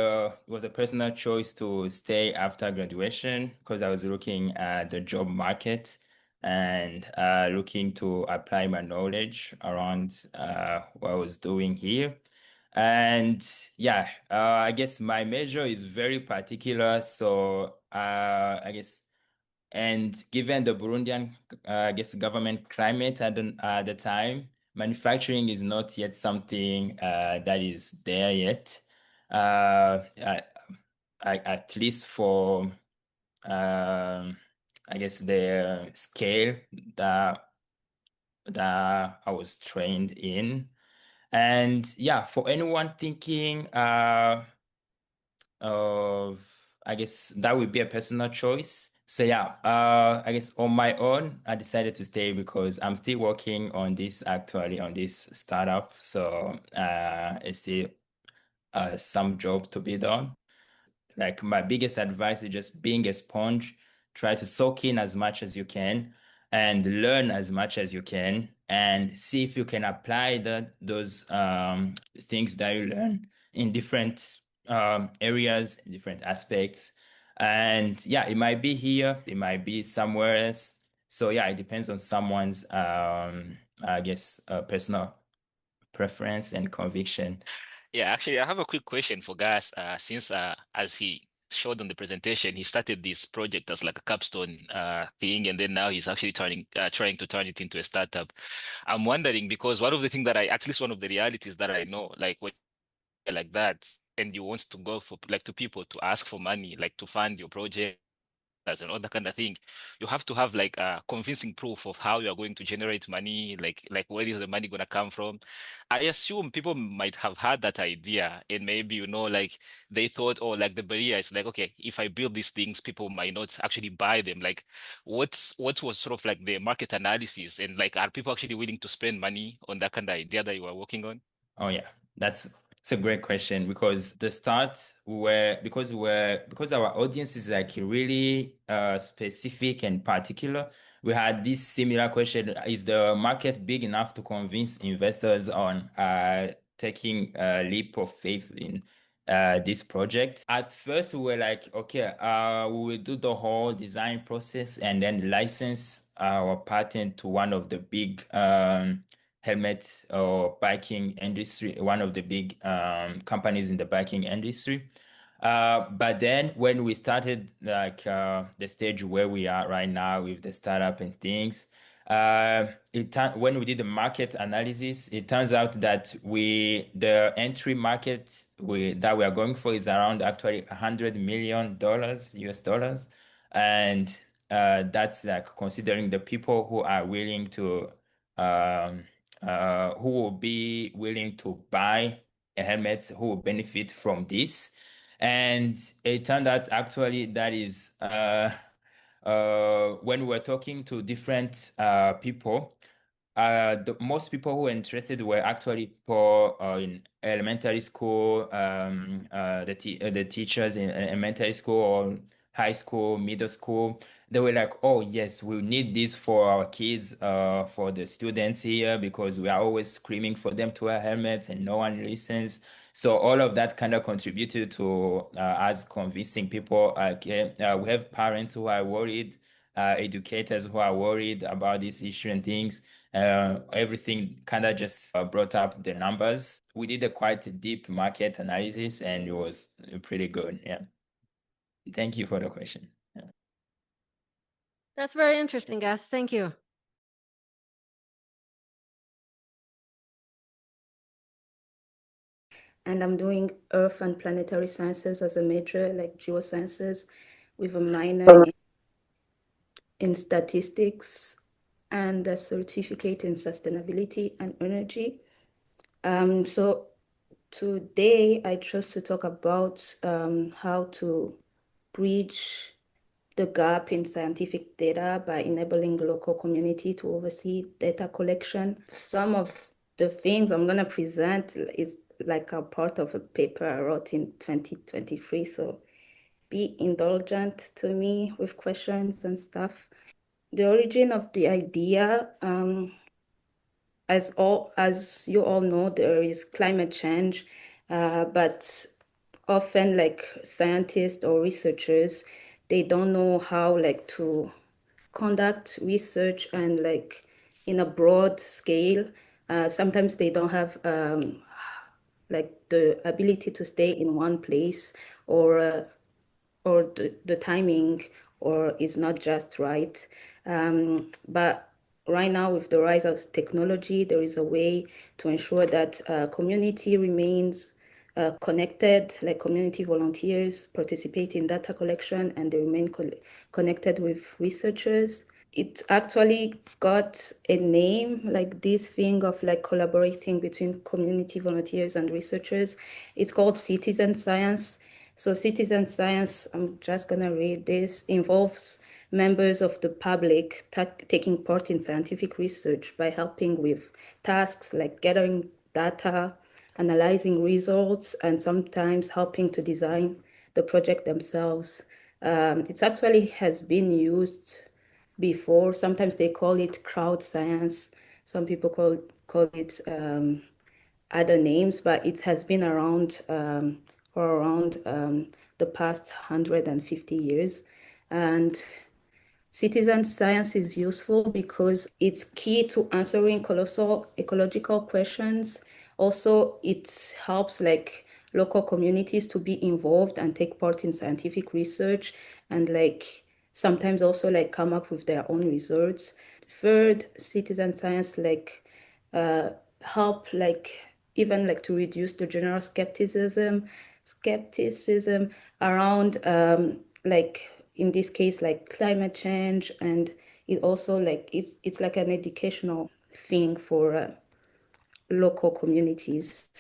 was a personal choice to stay after graduation because I was looking at the job market and looking to apply my knowledge around what I was doing here. And yeah, I guess my major is very particular. So I guess, and given the Burundian, I guess, government climate at the time, manufacturing is not yet something that is there yet. At least for, I guess, the scale that I was trained in. And yeah, for anyone thinking of, I guess that would be a personal choice. So yeah, I guess on my own, I decided to stay because I'm still working on this startup. So it's still some job to be done. Like my biggest advice is just being a sponge, try to soak in as much as you can and learn as much as you can and see if you can apply those things that you learn in different areas, different aspects. And yeah, it might be here, it might be somewhere else. So yeah, it depends on someone's, I guess, personal preference and conviction. Yeah, actually, I have a quick question for Gas. Since as he showed on the presentation, he started this project as like a capstone thing, and then now he's actually trying to turn it into a startup. I'm wondering because one of the things that at least one of the realities that I know, like when like that, and you want to go for like to people to ask for money, like to fund your project and all that kind of thing, you have to have like a convincing proof of how you are going to generate money, like where is the money gonna come from. I assume people might have had that idea and maybe, like they thought, oh, like the barrier is like, okay, if I build these things, people might not actually buy them. Like what was sort of like the market analysis and like are people actually willing to spend money on that kind of idea that you are working on? Oh yeah, it's a great question because the start because our audience is like really specific and particular. We had this similar question: is the market big enough to convince investors on taking a leap of faith in this project? At first, we were like, okay, we will do the whole design process and then license our patent to one of the big helmet or biking industry, one of the big companies in the biking industry. But then when we started like the stage where we are right now with the startup and things, when we did the market analysis, it turns out that the entry market that we are going for is around actually $100 million US dollars, and that's like considering the people who are willing to who will be willing to buy a helmet who will benefit from this. And it turned out actually that is when we were talking to different people, most people who were interested were actually people in elementary school, the teachers in elementary school or high school, middle school. They were like, oh yes, we need this for our kids, for the students here, because we are always screaming for them to wear helmets and no one listens. So all of that kind of contributed to us convincing people. We have parents who are worried educators who are worried about this issue and things. Everything kind of just brought up the numbers. We did a quite deep market analysis and it was pretty good. Yeah. Thank you for the question. Yeah. That's very interesting, guys. Thank you. And I'm doing Earth and Planetary Sciences as a major, like geosciences, with a minor in statistics and a certificate in sustainability and energy. So today I chose to talk about how to bridge the gap in scientific data by enabling the local community to oversee data collection. Some of the things I'm going to present is like a part of a paper I wrote in 2023. So be indulgent to me with questions and stuff. The origin of the idea, as you all know, there is climate change, but often like scientists or researchers, they don't know how like to conduct research and like in a broad scale. Sometimes they don't have like the ability to stay in one place, or the timing or is not just right. But right now with the rise of technology, there is a way to ensure that community remains connected, like community volunteers participate in data collection and they remain connected with researchers. It actually got a name, like this thing of like collaborating between community volunteers and researchers. It's called citizen science. So citizen science, I'm just gonna read this, involves members of the public taking part in scientific research by helping with tasks like gathering data, analyzing results, and sometimes helping to design the project themselves. It actually has been used before. Sometimes they call it crowd science. Some people call it other names, but it has been around for around the past 150 years. And citizen science is useful because it's key to answering colossal ecological questions. Also, it helps like local communities to be involved and take part in scientific research and like sometimes also like come up with their own results. Third, citizen science like help like even like to reduce the general skepticism around like in this case like climate change, and it also like it's like an educational thing for local communities.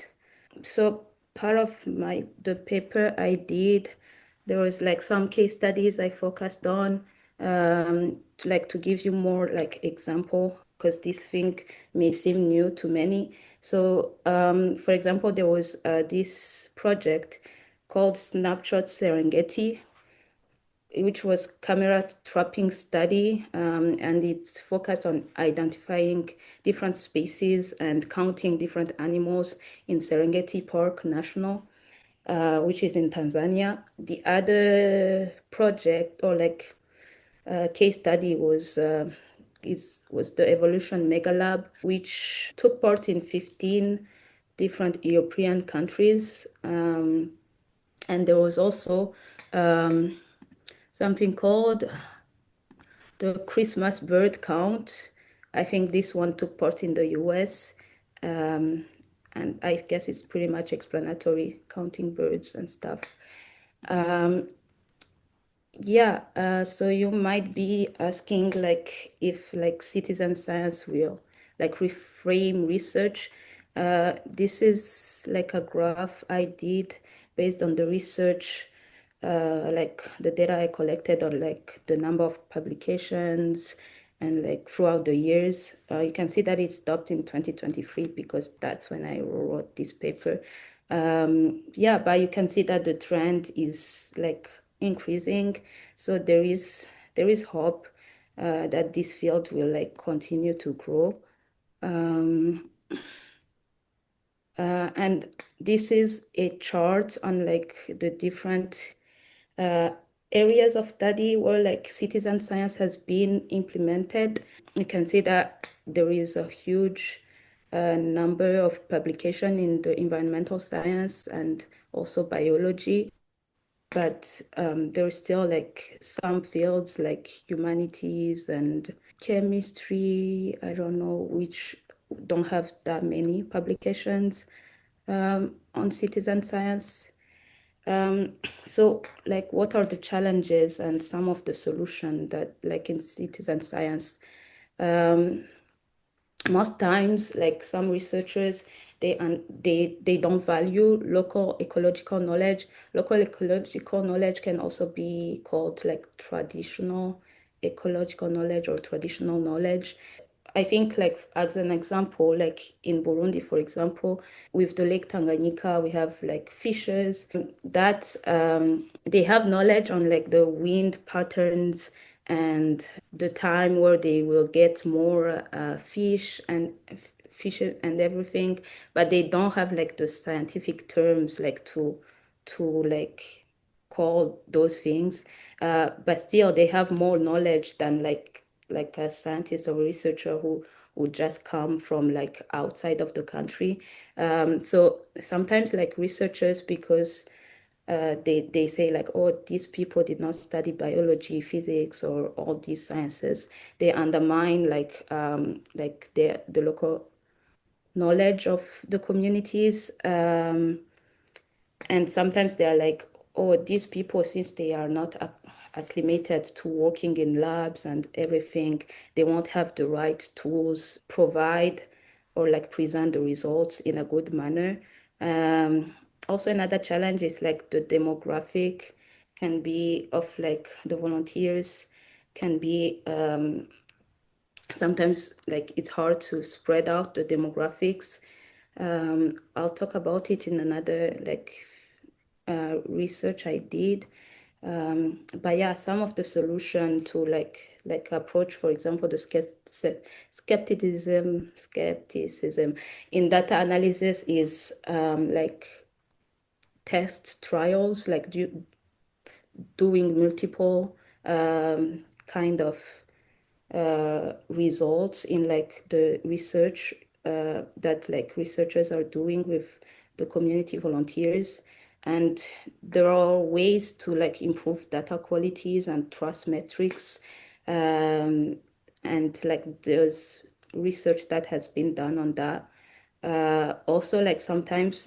So part of the paper I did, there was like some case studies I focused on to give you more like example, because this thing may seem new to many. So for example, there was this project called Snapshot Serengeti, which was camera trapping study, and it focused on identifying different species and counting different animals in Serengeti Park National, which is in Tanzania. The other project or like case study was the Evolution Mega Lab, which took part in 15 different European countries, and there was also something called the Christmas bird count. I think this one took part in the US. And I guess it's pretty much explanatory, counting birds and stuff. So you might be asking like if like citizen science will like reframe research. This is like a graph I did based on the research, like the data I collected on like the number of publications and like throughout the years. You can see that it stopped in 2023 because that's when I wrote this paper. But you can see that the trend is like increasing. So there is hope that this field will like continue to grow. And this is a chart on like the different areas of study where like citizen science has been implemented, you can see that there is a huge number of publication in the environmental science and also biology. But there's still like some fields like humanities and chemistry, I don't know, which don't have that many publications on citizen science. So like what are the challenges and some of the solution that like in citizen science? Most times like some researchers, they don't value local ecological knowledge. Local ecological knowledge can also be called like traditional ecological knowledge or traditional knowledge. I think like as an example, like in Burundi, for example, with the Lake Tanganyika, we have like fishers that they have knowledge on like the wind patterns and the time where they will get more fish and everything, but they don't have like the scientific terms like to like call those things. But still, they have more knowledge than like a scientist or researcher who would just come from like outside of the country. So sometimes like researchers, because they say like, oh, these people did not study biology, physics, or all these sciences. They undermine like the local knowledge of the communities. And sometimes they are like, oh, these people, since they are not acclimated to working in labs and everything, they won't have the right tools provide or like present the results in a good manner. Also, another challenge is like the demographic can be of like the volunteers can be sometimes like it's hard to spread out the demographics. I'll talk about it in another like research I did. But yeah, some of the solution to like approach, for example, the skepticism in data analysis is like test trials, like doing multiple kind of results in like the research that like researchers are doing with the community volunteers. And there are ways to like improve data qualities and trust metrics. And like there's research that has been done on that. Also like sometimes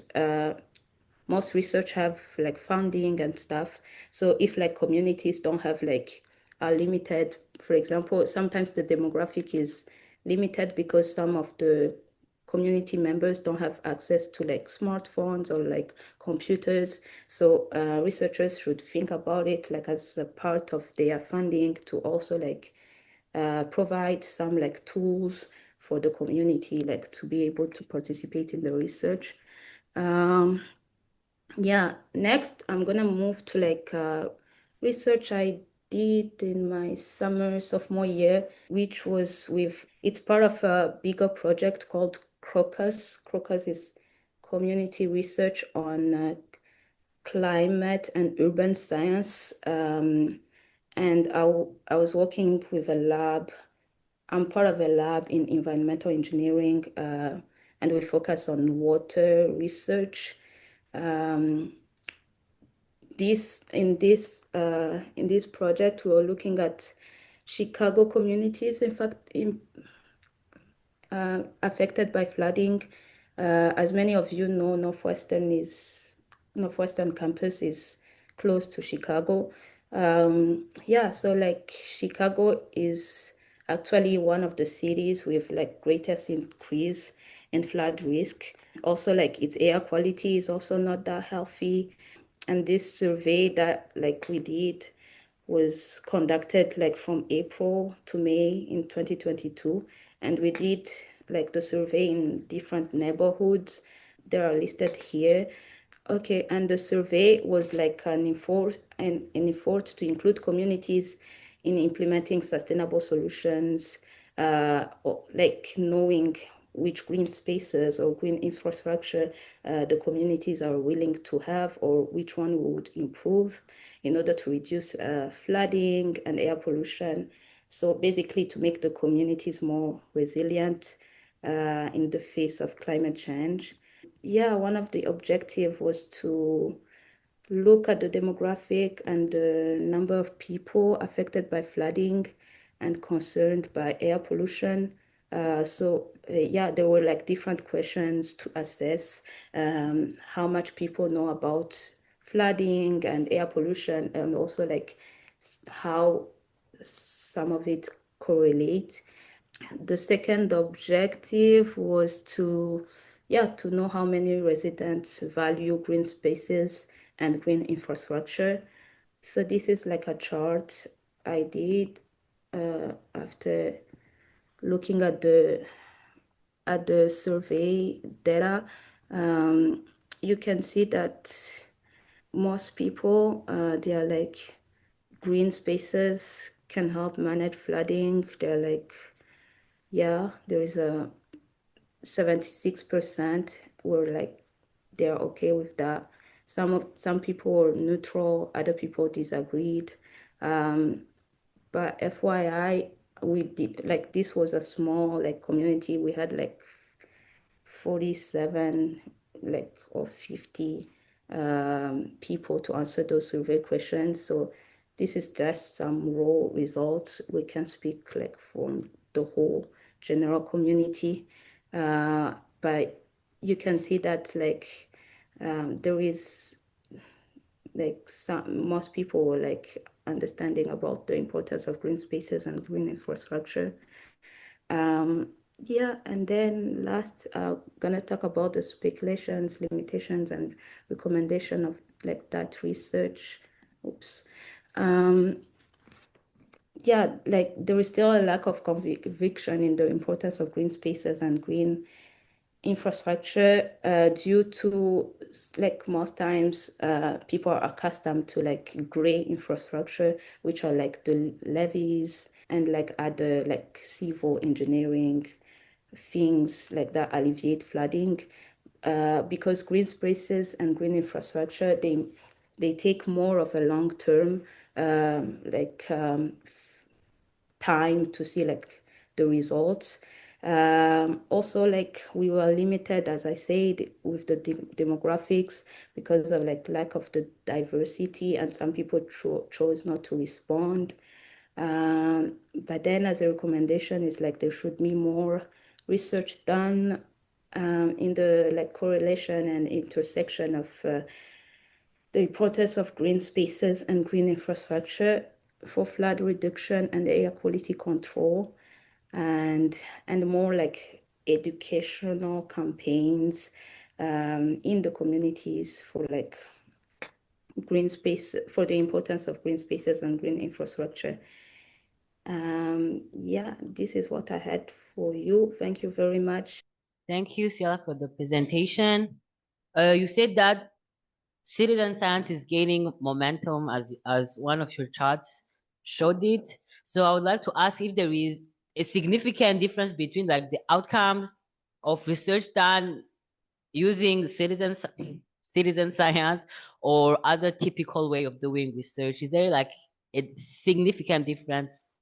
most research have like funding and stuff. So if like communities don't have like a limited, for example, sometimes the demographic is limited because some of the community members don't have access to like smartphones or like computers. So researchers should think about it like as a part of their funding to also like provide some like tools for the community like to be able to participate in the research. Yeah, next I'm gonna move to like research I did in my summer sophomore year, which was it's part of a bigger project called Crocus. Crocus is community research on climate and urban science. And I was working with a lab. I'm part of a lab in environmental engineering, and we focus on water research. In this project, we were looking at Chicago communities, in fact, affected by flooding. As many of you know, Northwestern campus is close to Chicago. Yeah, so like Chicago is actually one of the cities with like greatest increase in flood risk. Also, like its air quality is also not that healthy. And this survey that like we did was conducted like from April to May in 2022. And we did like the survey in different neighborhoods. They are listed here. Okay, and the survey was like an effort to include communities in implementing sustainable solutions, like knowing which green spaces or green infrastructure the communities are willing to have, or which one would improve in order to reduce flooding and air pollution. So basically to make the communities more resilient in the face of climate change. Yeah, one of the objectives was to look at the demographic and the number of people affected by flooding and concerned by air pollution. Yeah, there were like different questions to assess how much people know about flooding and air pollution, and also like how some of it correlate. The second objective was to know how many residents value green spaces and green infrastructure. So this is like a chart I did after looking at the survey data. You can see that most people, they are like, green spaces can help manage flooding. They're like, yeah, there is a 76% were like, they're okay with that. Some people were neutral, other people disagreed. But FYI, we did, like, this was a small like community. We had like 47 like or 50 people to answer those survey questions. So this is just some raw results. We can speak like from the whole general community, but you can see that like there is like most people were like understanding about the importance of green spaces and green infrastructure. Yeah, and then last, gonna talk about the speculations, limitations, and recommendation of like that research. Oops. Yeah, like there is still a lack of conviction in the importance of green spaces and green infrastructure due to like most times people are accustomed to like gray infrastructure, which are like the levees and like other like civil engineering things like that alleviate flooding, because green spaces and green infrastructure, they take more of a long-term time to see like the results. Also, like we were limited, as I said, with the demographics because of like lack of the diversity, and some people chose not to respond. But then as a recommendation is like there should be more research done in the like correlation and intersection of the importance of green spaces and green infrastructure for flood reduction and air quality control, and more like educational campaigns in the communities for like green space, for the importance of green spaces and green infrastructure. Yeah, this is what I had for you. Thank you very much. Thank you, Ciella, for the presentation. You said that citizen science is gaining momentum as one of your charts showed it. So I would like to ask if there is a significant difference between like the outcomes of research done using citizen science or other typical way of doing research. Is there like a significant difference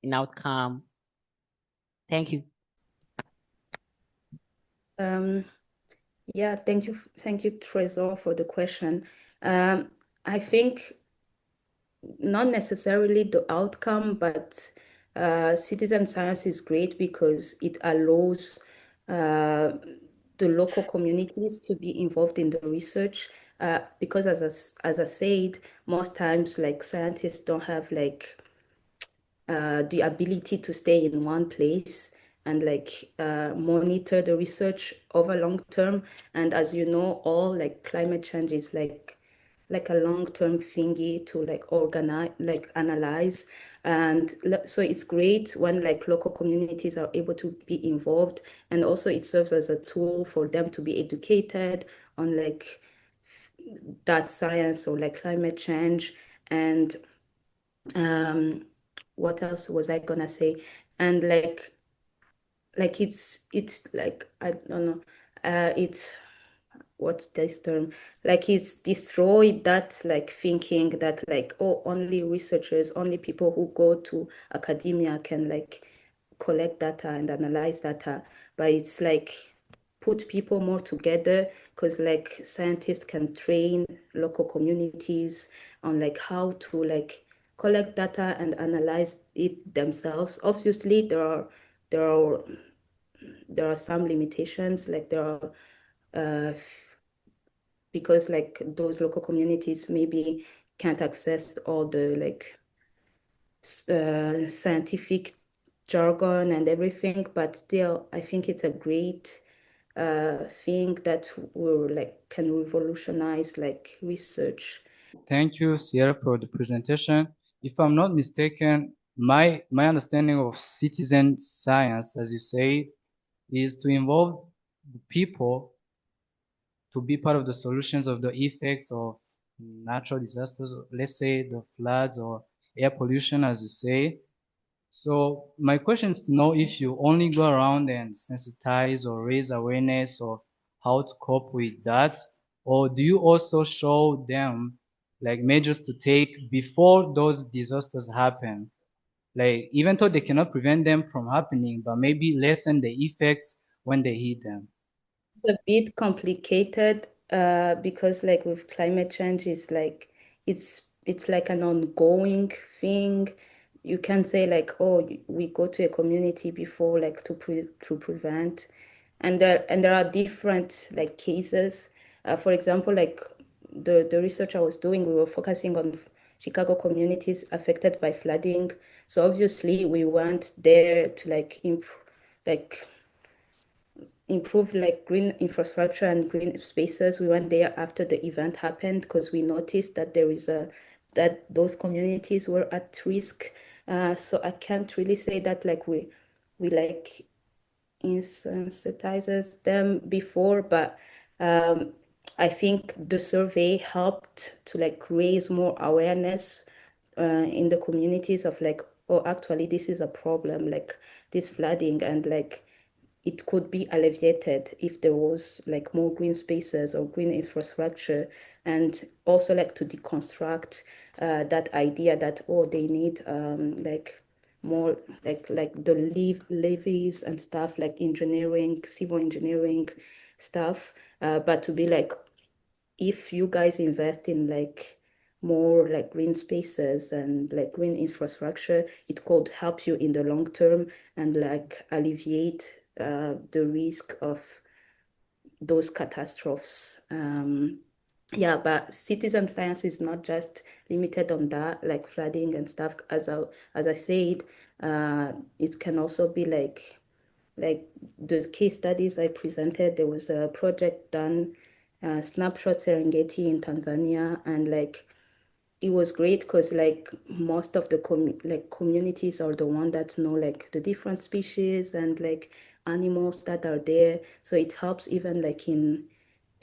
in outcome? Thank you. Yeah, thank you, Trésor, for the question. I think not necessarily the outcome, but citizen science is great because it allows the local communities to be involved in the research. Because as I said, most times like scientists don't have like the ability to stay in one place and like monitor the research over long term. And as you know, all like climate change is like a long-term thingy to like organize, like analyze. And so it's great when like local communities are able to be involved, and also it serves as a tool for them to be educated on like that science or like climate change. And what else was I gonna say? And like like it's like I don't know, it's what's this term? Like it's destroyed that like thinking that like, oh, only researchers, only people who go to academia can like collect data and analyze data, but it's like put people more together, because like scientists can train local communities on like how to like collect data and analyze it themselves. Obviously there are there are some limitations, like there are because like those local communities maybe can't access all the like scientific jargon and everything, but still I think it's a great thing that will like can revolutionize like research. Thank you, Ciella, for the presentation. If I'm not mistaken, my understanding of citizen science, as you say, is to involve the people to be part of the solutions of the effects of natural disasters, let's say the floods or air pollution, as you say. So my question is to know if you only go around and sensitize or raise awareness of how to cope with that, or do you also show them like measures to take before those disasters happen? Like even though they cannot prevent them from happening, but maybe lessen the effects when they hit them. It's a bit complicated because like with climate change, it's like it's like an ongoing thing. You can say like, oh, we go to a community before like to prevent, and there are different like cases. For example, like the research I was doing, we were focusing on Chicago communities affected by flooding. So obviously we went there to like improve like green infrastructure and green spaces. We went there after the event happened because we noticed that that those communities were at risk. So I can't really say that like we like insensitizes them before, but I think the survey helped to like raise more awareness in the communities of like, oh, actually this is a problem, like this flooding, and like it could be alleviated if there was like more green spaces or green infrastructure, and also like to deconstruct that idea that, oh, they need like more like the levies and stuff, like engineering, civil engineering stuff, but to be like, if you guys invest in like more like green spaces and like green infrastructure, it could help you in the long term and like alleviate the risk of those catastrophes. Yeah, but citizen science is not just limited on that, like flooding and stuff. As I said, it can also be like those case studies I presented. There was a project done, Snapshot Serengeti in Tanzania, and like it was great because like most of the communities are the one that know like the different species and like animals that are there. So it helps even like in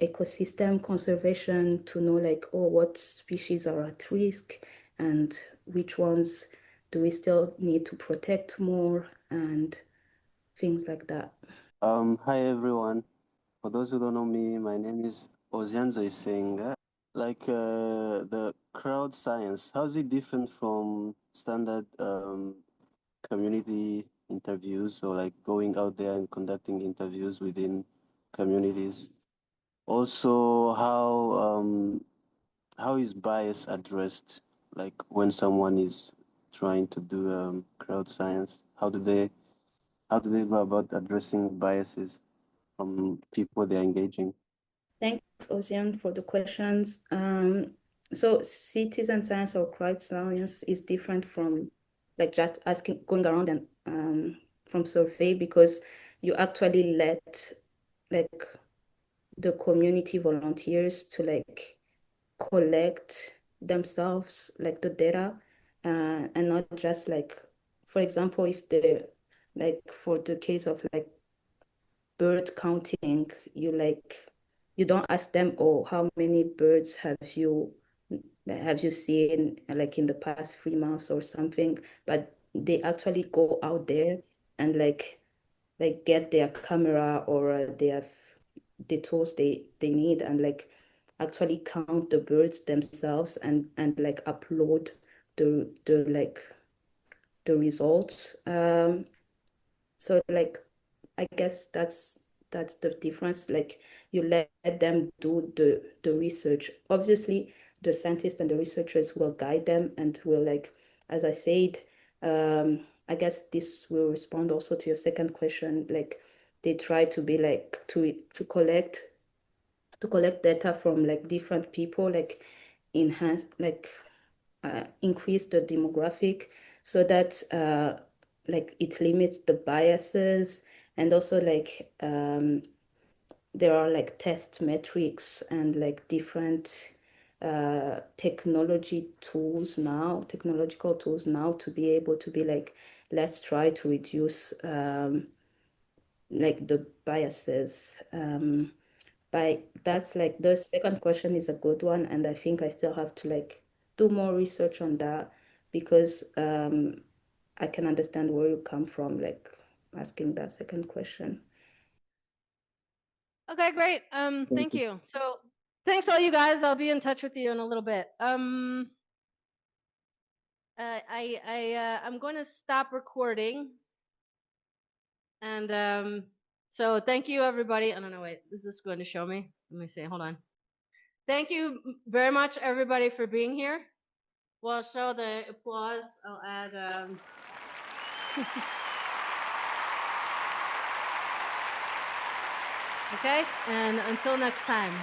ecosystem conservation to know like, oh, what species are at risk and which ones do we still need to protect more and things like that. Hi everyone. For those who don't know me, my name is Ozianzo Isenga. Like the crowd science, how is it different from standard community interviews, or like going out there and conducting interviews within communities? Also, how is bias addressed? Like when someone is trying to do crowd science, how do they go about addressing biases from people they're engaging? Thanks, Ocean, for the questions. So citizen science or crowd science is different from like just asking, going around and from survey, because you actually let like the community volunteers to like collect themselves like the data, and not just like, for example, if the like for the case of like bird counting, you don't ask them, oh, how many birds have you seen like in the past 3 months or something, but they actually go out there and like like get their camera or the tools they need, and like actually count the birds themselves and like upload the results. So like I guess that's the difference. Like you let them do the research. Obviously, the scientists and the researchers will guide them and will, like, as I said, I guess this will respond also to your second question. Like they try to be like to collect data from like different people, like enhance like increase the demographic so that like it limits the biases, and also like there are like test metrics and like different technological tools now to be able to be like, let's try to reduce like the biases. But that's like the second question is a good one, and I think I still have to like do more research on that, because I can understand where you come from, like asking that second question. Okay, great. Thank you. So thanks all you guys. I'll be in touch with you in a little bit. I'm going to stop recording. And so thank you everybody. I don't know, wait, is this going to show me? Let me see, hold on. Thank you very much everybody for being here. We'll show the applause. I'll add okay, and until next time.